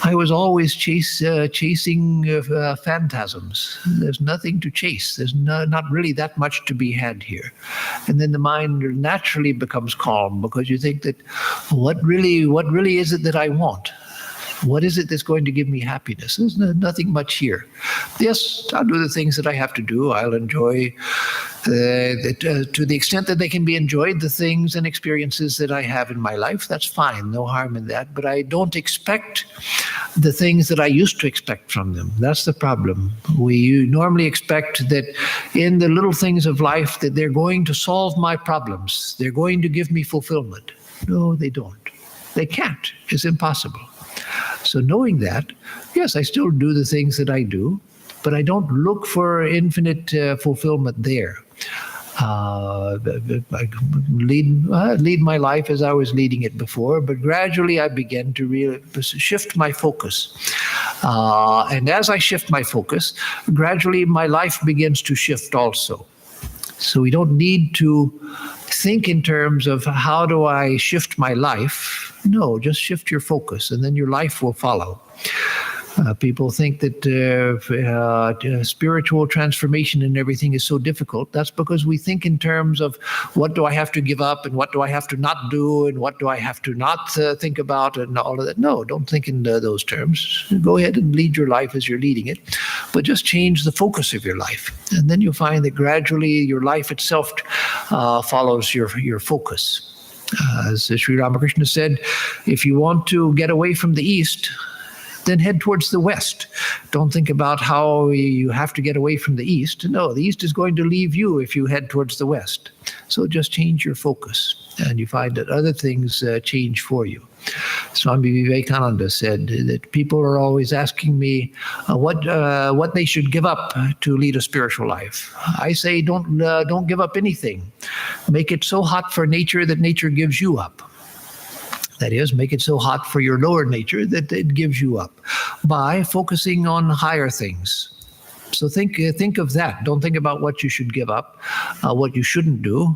Speaker 2: I was always chasing phantasms. There's nothing to chase. There's not really that much to be had here. And then the mind naturally becomes calm, because you think that what really is it that I want? What is it that's going to give me happiness? There's nothing much here. Yes, I'll do the things that I have to do. I'll enjoy, to the extent that they can be enjoyed, the things and experiences that I have in my life. That's fine, no harm in that. But I don't expect the things that I used to expect from them. That's the problem. We normally expect that in the little things of life that they're going to solve my problems. They're going to give me fulfillment. No, they don't. They can't. It's impossible. So knowing that, yes, I still do the things that I do, but I don't look for infinite fulfillment there. I lead my life as I was leading it before, but gradually I began to shift my focus. And as I shift my focus, gradually my life begins to shift also. So we don't need to think in terms of how do I shift my life. No, just shift your focus and then your life will follow. People think that spiritual transformation and everything is so difficult. That's because we think in terms of what do I have to give up and what do I have to not do and what do I have to not think about and all of that. No, don't think in those terms. Go ahead and lead your life as you're leading it, but just change the focus of your life. And then you'll find that gradually your life itself follows your focus. As Sri Ramakrishna said, if you want to get away from the East, then head towards the West. Don't think about how you have to get away from the East. No, the East is going to leave you if you head towards the West. So just change your focus, and you find that other things change for you. Swami Vivekananda said that people are always asking me what they should give up to lead a spiritual life. I say don't give up anything. Make it so hot for nature that nature gives you up. That is, make it so hot for your lower nature that it gives you up by focusing on higher things. So think of that. Don't think about what you should give up, what you shouldn't do.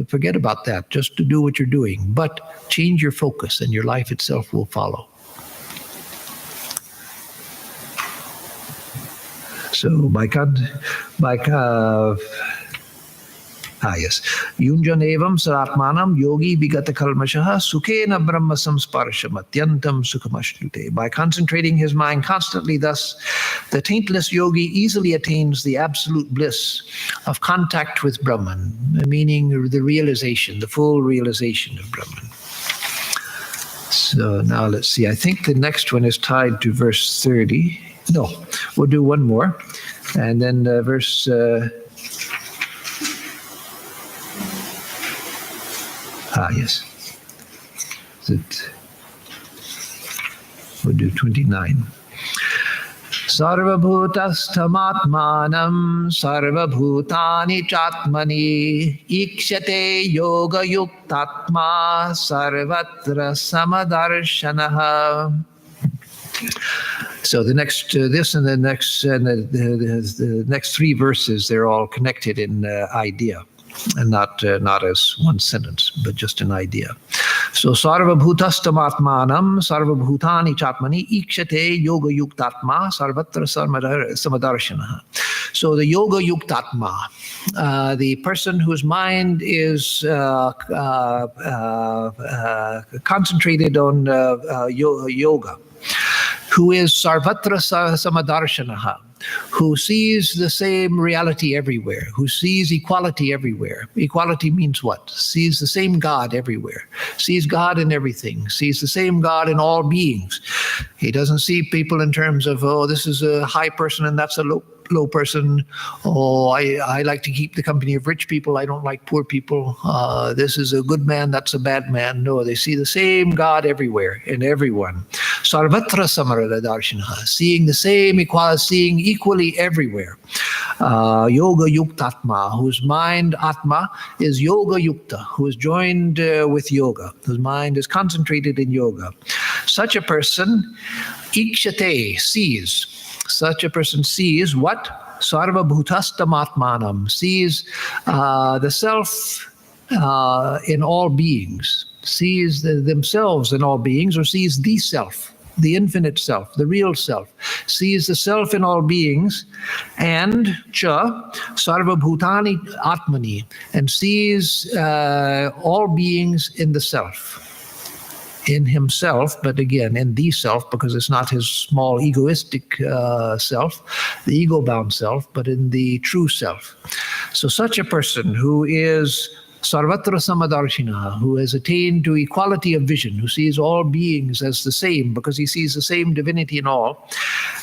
Speaker 2: Forget about that. Just to do what you're doing. But change your focus and your life itself will follow. So yes. Yunjanevam saratmanam yogi vigata kalmashaha sukhena brahma samsparsham atyantam sukhamashrute. By concentrating his mind constantly thus, the taintless yogi easily attains the absolute bliss of contact with Brahman, meaning the realization, the full realization of Brahman. So now let's see. I think the next one is tied to verse 30. No, we'll do one more. And then verse... yes. We'll do 29. Sarvabhutastamatmanam sarvabhutani chatmani ikshate yoga yuktatma sarvatra samadarshanaha. So the next, this and the next, and the next three verses, they're all connected in idea. And not as one sentence, but just an idea. So sarvabhutastamatmanam sarvabhutani chatmani ikshate yoga yuktatma sarvatra samadarshanaha. So the yoga yuktatma, the person whose mind is concentrated on yoga, who is sarvatra samadarshanaha, who sees the same reality everywhere, who sees equality everywhere. Equality means what? Sees the same God everywhere, sees God in everything, sees the same God in all beings. He doesn't see people in terms of, oh, this is a high person and that's a low person. Oh, I like to keep the company of rich people. I don't like poor people. This is a good man. That's a bad man. No, they see the same God everywhere in everyone. Sarvatra samaradadarshanaha, seeing the same equality, seeing equally everywhere. Yoga yuktatma, whose mind, atma, is yoga yukta, who is joined with yoga, whose mind is concentrated in yoga. Such a person, ikshate, sees. Such a person sees what? Sarvabhutastamatmanam, sees the self in all beings, sees themselves in all beings, or sees the self, the infinite self, the real self, sees the self in all beings, and cha sarvabhutani atmani, and sees all beings in the self. In himself, but again, in the self, because it's not his small egoistic self, the ego-bound self, but in the true self. So such a person who is sarvatra samadarshina, who has attained to equality of vision, who sees all beings as the same because he sees the same divinity in all,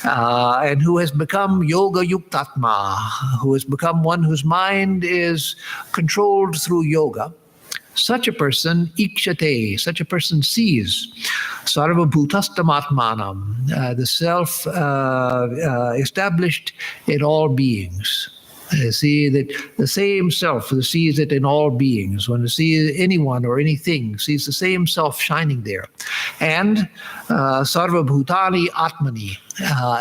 Speaker 2: and who has become yoga yuktatma, who has become one whose mind is controlled through yoga. Such a person, ikshate, such a person sees sarvabhutastamatmanam, the self established in all beings. See that the same self sees it in all beings. When you see anyone or anything, sees the same self shining there. And sarvabhutani atmani,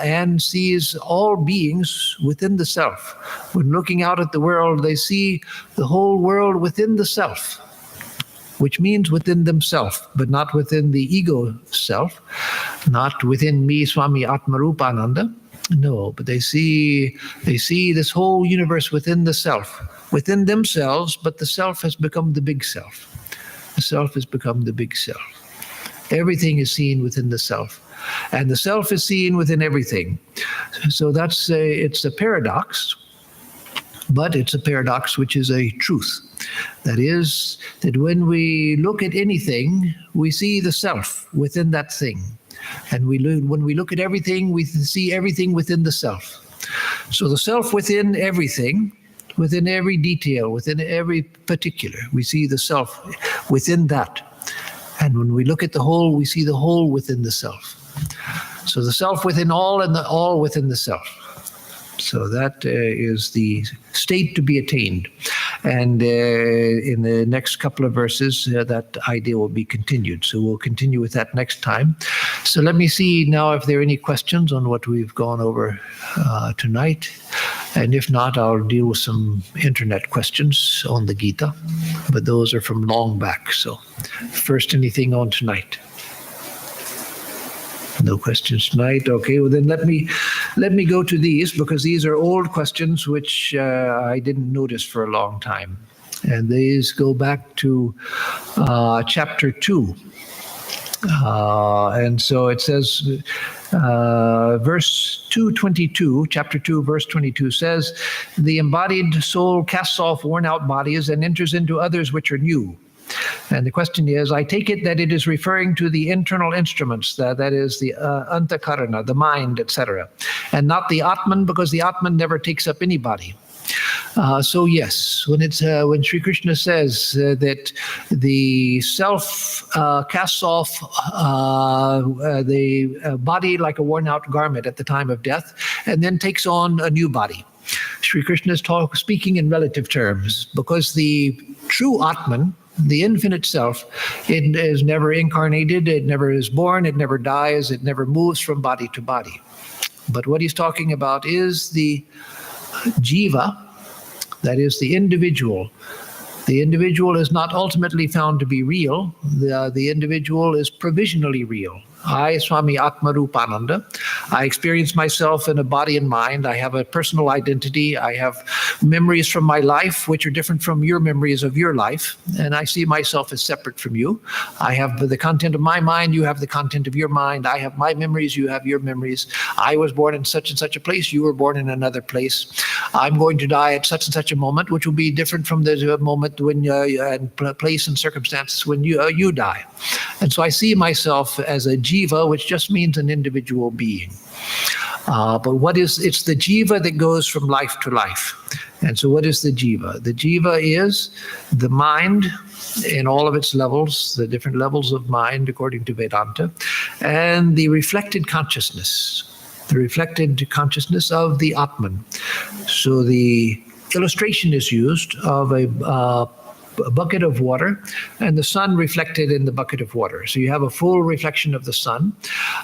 Speaker 2: and sees all beings within the self. When looking out at the world, they see the whole world within the self, which means within themselves, but not within the ego self, not within me, Swami Atmarupananda. No, but they see this whole universe within the self, within themselves, but the self has become the big self. The self has become the big self. Everything is seen within the self, and the self is seen within everything. So it's a paradox, but it's a paradox which is a truth. That is, that when we look at anything, we see the self within that thing. And when we look at everything, we see everything within the self. So the self within everything, within every detail, within every particular, we see the self within that. And when we look at the whole, we see the whole within the self. So the self within all and the all within the self. So that is the state to be attained. And in the next couple of verses, that idea will be continued. So we'll continue with that next time. So let me see now if there are any questions on what we've gone over tonight. And if not, I'll deal with some internet questions on the Gita. But those are from long back. So first, anything on tonight? No questions tonight. Okay, well then let me go to these, because these are old questions which I didn't notice for a long time. And these go back to chapter 2. And so it says, verse 222, chapter 2, verse 22 says, the embodied soul casts off worn out bodies and enters into others which are new. And the question is, I take it that it is referring to the internal instruments, that is the antakarana, the mind, etc., and not the Atman, because the Atman never takes up any body. So yes, when Sri Krishna says that the self casts off the body like a worn-out garment at the time of death, and then takes on a new body. Sri Krishna is speaking in relative terms, because the true Atman, the infinite self, it is never incarnated, it never is born, it never dies, it never moves from body to body. But what he's talking about is the jiva, that is the individual. The individual is not ultimately found to be real. The individual is provisionally real. I, Swami Atmarupananda, I experience myself in a body and mind. I have a personal identity. I have memories from my life, which are different from your memories of your life. And I see myself as separate from you. I have the content of my mind. You have the content of your mind. I have my memories. You have your memories. I was born in such and such a place. You were born in another place. I'm going to die at such and such a moment, which will be different from the moment when and place and circumstances when you die. And so I see myself as a jiva, which just means an individual being. But it's the jiva that goes from life to life. And so what is the jiva? The jiva is the mind in all of its levels, the different levels of mind according to Vedanta, and the reflected consciousness of the Atman. So the illustration is used of a bucket of water and the sun reflected in the bucket of water. So you have a full reflection of the sun,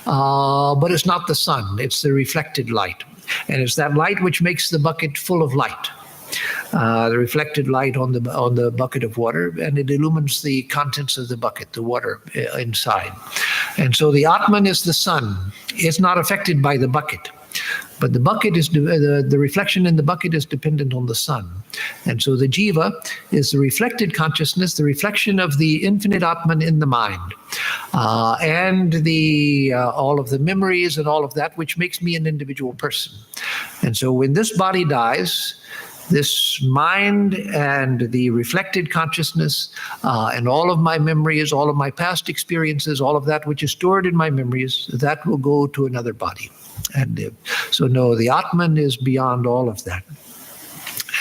Speaker 2: but it's not the sun, it's the reflected light. And it's that light which makes the bucket full of light. The reflected light on the bucket of water, and it illumines the contents of the bucket, the water inside. And so the Atman is the sun. It's not affected by the bucket. But the bucket is the reflection in the bucket is dependent on the sun. And so the jiva is the reflected consciousness, the reflection of the infinite Atman in the mind, and all of the memories and all of that, which makes me an individual person. And so when this body dies, this mind and the reflected consciousness and all of my memories, all of my past experiences, all of that which is stored in my memories, that will go to another body. And so no, the Atman is beyond all of that.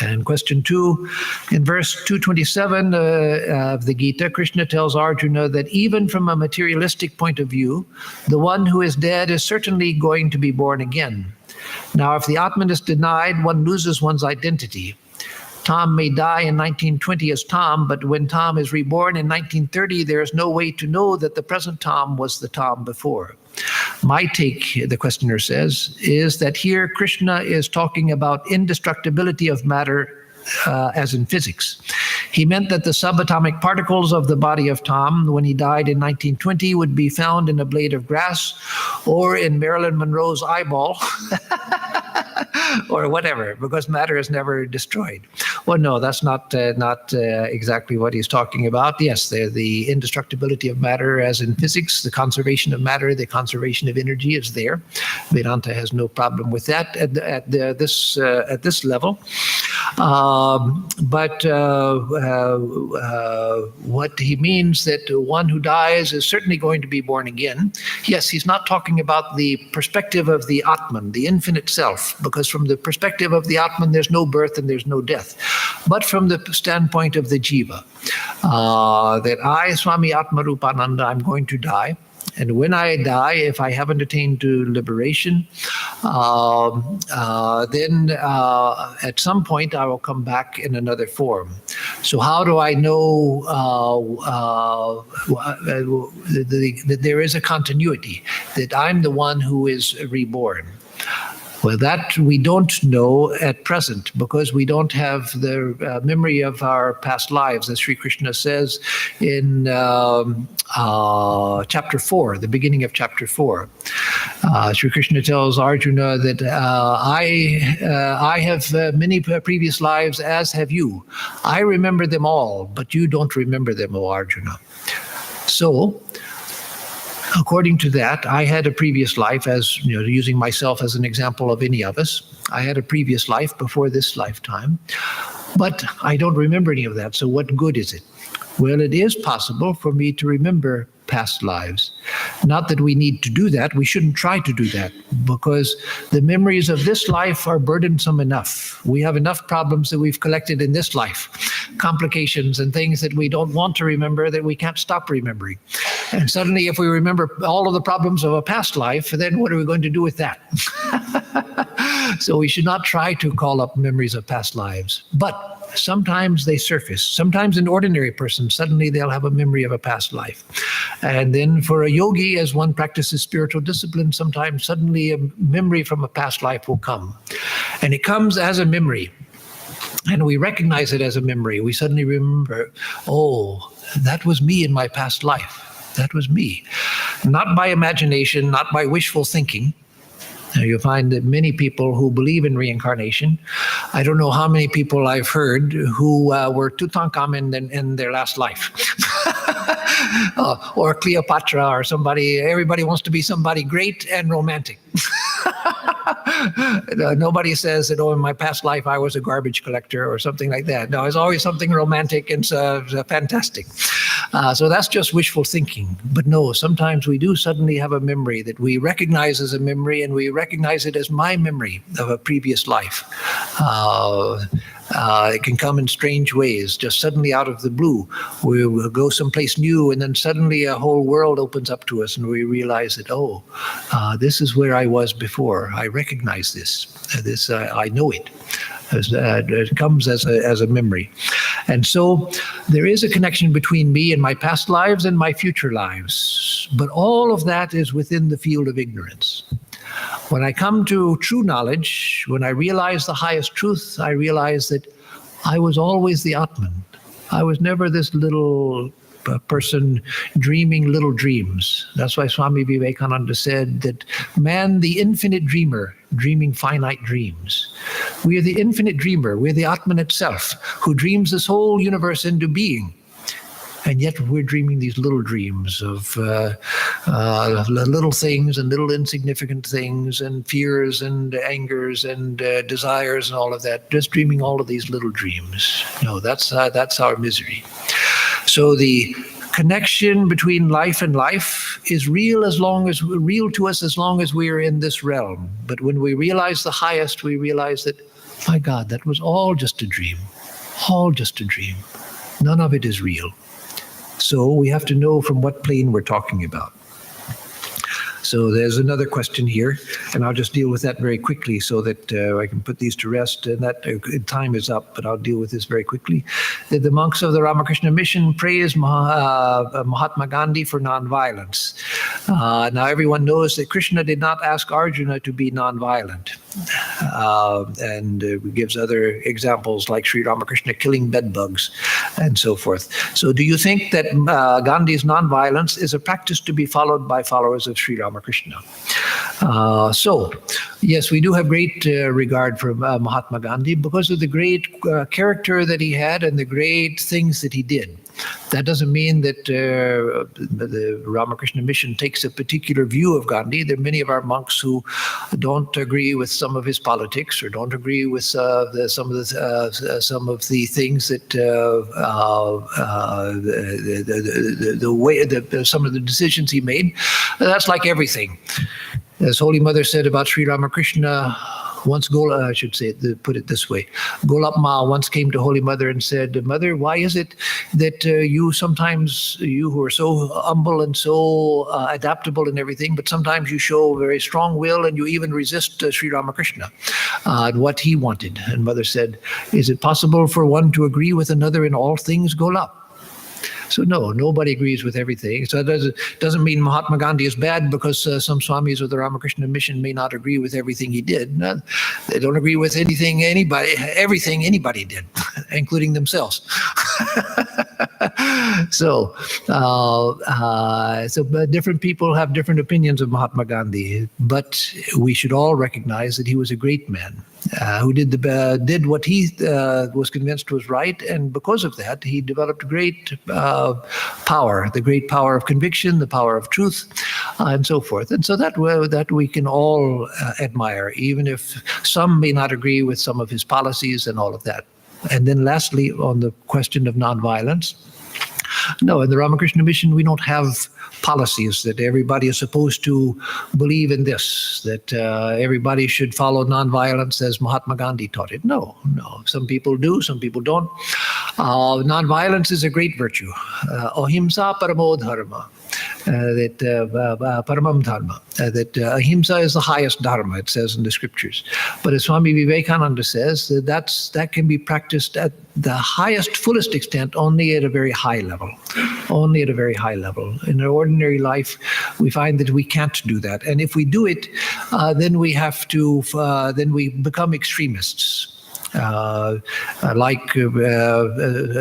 Speaker 2: And question 2, in verse 227 of the Gita, Krishna tells Arjuna that even from a materialistic point of view, the one who is dead is certainly going to be born again. Now, if the Atman is denied, one loses one's identity. Tom may die in 1920 as Tom, but when Tom is reborn in 1930, there is no way to know that the present Tom was the Tom before. My take, the questioner says, is that here Krishna is talking about indestructibility of matter as in physics. He meant that the subatomic particles of the body of Tom, when he died in 1920, would be found in a blade of grass or in Marilyn Monroe's eyeball or whatever, because matter is never destroyed. Well, no, that's not exactly what he's talking about. Yes, the indestructibility of matter, as in physics, the conservation of matter, the conservation of energy is there. Vedanta has no problem with that at this level. But what he means that one who dies is certainly going to be born again. Yes, he's not talking about the perspective of the Atman, the infinite self, because from the perspective of the Atman, there's no birth and there's no death. But from the standpoint of the Jiva, that I, Swami Atmarupananda, I'm going to die. And when I die, if I haven't attained to liberation, then at some point I will come back in another form. So how do I know that there is a continuity, that I'm the one who is reborn? Well, that we don't know at present because we don't have the memory of our past lives, as Sri Krishna says in chapter 4, the beginning of chapter 4. Sri Krishna tells Arjuna that I have many previous lives, as have you. I remember them all, but you don't remember them, O Arjuna. So, according to that, I had a previous life, as you know, using myself as an example of any of us. I had a previous life before this lifetime, but I don't remember any of that. So what good is it? Well, it is possible for me to remember past lives. Not that we need to do that. We shouldn't try to do that because the memories of this life are burdensome enough. We have enough problems that we've collected in this life, complications and things that we don't want to remember that we can't stop remembering. And suddenly, if we remember all of the problems of a past life, then what are we going to do with that? So we should not try to call up memories of past lives. But sometimes they surface. Sometimes an ordinary person, suddenly they'll have a memory of a past life. And then for a yogi, as one practices spiritual discipline, sometimes suddenly a memory from a past life will come. And it comes as a memory. And we recognize it as a memory. We suddenly remember, oh, that was me in my past life. That was me. Not by imagination, not by wishful thinking. Now, you'll find that many people who believe in reincarnation, I don't know how many people I've heard who were Tutankhamun in their last life. Or Cleopatra or somebody. Everybody wants to be somebody great and romantic. Nobody says that, oh, in my past life I was a garbage collector or something like that. No, it's always something romantic and fantastic. So that's just wishful thinking. But no, sometimes we do suddenly have a memory that we recognize as a memory, and we recognize it as my memory of a previous life. It can come in strange ways, just suddenly out of the blue. We will go someplace new, and then suddenly a whole world opens up to us, and we realize that, oh, this is where I was before. I recognize this. I know it. It comes as a memory. And so there is a connection between me and my past lives and my future lives. But all of that is within the field of ignorance. When I come to true knowledge, when I realize the highest truth, I realize that I was always the Atman. I was never this little person dreaming little dreams. That's why Swami Vivekananda said that man, the infinite dreamer, dreaming finite dreams. We are the infinite dreamer. We're the Atman itself, who dreams this whole universe into being. And yet we're dreaming these little dreams of little things and little insignificant things and fears and angers and desires and all of that. Just dreaming all of these little dreams. No, that's our misery. So the connection between life and life is real to us as long as we are in this realm. But when we realize the highest, we realize that, my God, that was all just a dream. All just a dream. None of it is real. So we have to know from what plane we're talking about. So there's another question here, and I'll just deal with that very quickly so that I can put these to rest. And that time is up, but I'll deal with this very quickly. That the monks of the Ramakrishna Mission praise Mahatma Gandhi for nonviolence. Now everyone knows that Krishna did not ask Arjuna to be nonviolent. And gives other examples like Sri Ramakrishna killing bedbugs and so forth. So do you think that Gandhi's nonviolence is a practice to be followed by followers of Sri Ramakrishna? So, yes, we do have great regard for Mahatma Gandhi because of the great character that he had and the great things that he did. That doesn't mean that the Ramakrishna Mission takes a particular view of Gandhi. There are many of our monks who don't agree with some of his politics or don't agree with some of the things that the way some of the decisions he made. That's like everything. As Holy Mother said about Sri Ramakrishna, I should say, put it this way. Golap Ma once came to Holy Mother and said, "Mother, why is it that you who are so humble and so adaptable and everything, but sometimes you show very strong will and you even resist Sri Ramakrishna and what he wanted?" And Mother said, "Is it possible for one to agree with another in all things, Golap?" So no, nobody agrees with everything. So that doesn't mean Mahatma Gandhi is bad because some Swamis of the Ramakrishna Mission may not agree with everything he did. No, they don't agree with everything anybody did, including themselves. So different people have different opinions of Mahatma Gandhi, but we should all recognize that he was a great man. Who did what he was convinced was right, and because of that, he developed great power, the great power of conviction, the power of truth, and so forth. And so that we can all admire, even if some may not agree with some of his policies and all of that. And then lastly, on the question of nonviolence, no, in the Ramakrishna Mission, we don't have policies that everybody is supposed to believe in this, that everybody should follow nonviolence as Mahatma Gandhi taught it. No. Some people do, some people don't. Nonviolence is a great virtue. Ahimsa paramo dharma. Paramam dharma. That ahimsa is the highest dharma, it says in the scriptures. But as Swami Vivekananda says, that can be practiced at the highest, fullest extent only at a very high level. Only at a very high level. In our ordinary life, we find that we can't do that. And if we do it, then we become extremists. Like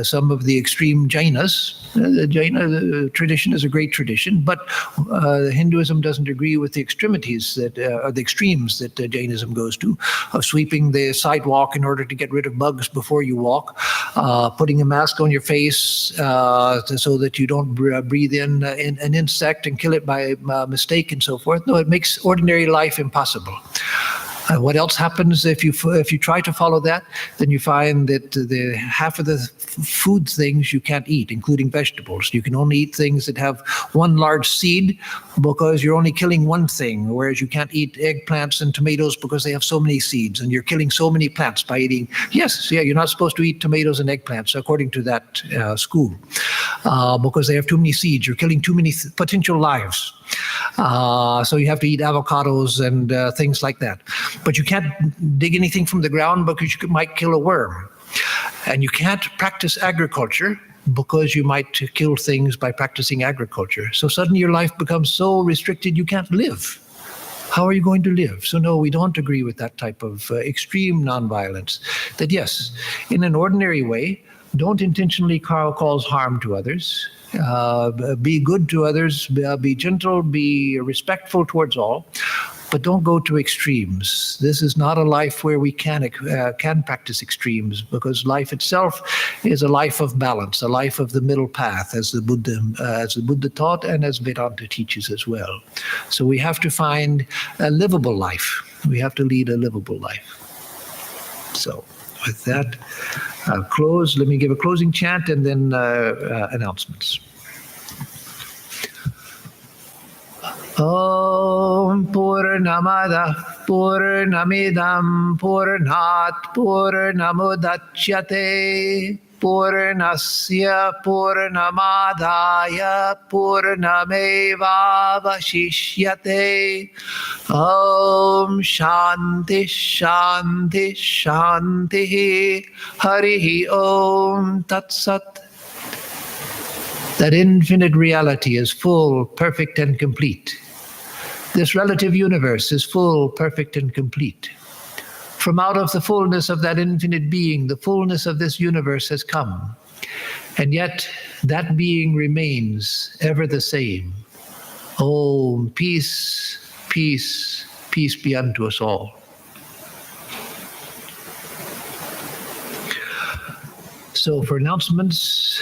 Speaker 2: some of the extreme Jainas. The Jaina tradition is a great tradition, but Hinduism doesn't agree with the extremities the extremes that Jainism goes to, of sweeping the sidewalk in order to get rid of bugs before you walk, putting a mask on your face so that you don't breathe in an insect and kill it by mistake and so forth. No, it makes ordinary life impossible. What else happens if you try to follow that? Then you find that the half of the food things you can't eat, including vegetables. You can only eat things that have one large seed because you're only killing one thing, whereas you can't eat eggplants and tomatoes because they have so many seeds, and you're killing so many plants by eating. Yes, yeah, you're not supposed to eat tomatoes and eggplants according to that school because they have too many seeds. You're killing too many potential lives. So you have to eat avocados and things like that. But you can't dig anything from the ground because you might kill a worm. And you can't practice agriculture because you might kill things by practicing agriculture. So suddenly your life becomes so restricted you can't live. How are you going to live? So no, we don't agree with that type of extreme nonviolence. That yes, in an ordinary way, don't intentionally cause harm to others. Be good to others, be gentle, be respectful towards all, but don't go to extremes. This is not a life where we can practice extremes, because life itself is a life of balance, a life of the middle path, as the Buddha taught and as Vedanta teaches as well. So we have to find a livable life. We have to lead a livable life. So with that, I'll close. Let me give a closing chant and then announcements. Om Purnamada Purnamidam Purnat Purnamudachyate Purnasya Purnamadaya Purnameva Vashishyate. Om Shanti Shanti Shanti Harihi Om Tat Sat. That infinite reality is full, perfect, and complete. This relative universe is full, perfect, and complete. From out of the fullness of that infinite being, the fullness of this universe has come. And yet that being remains ever the same. Oh, peace, peace, peace be unto us all. So for announcements,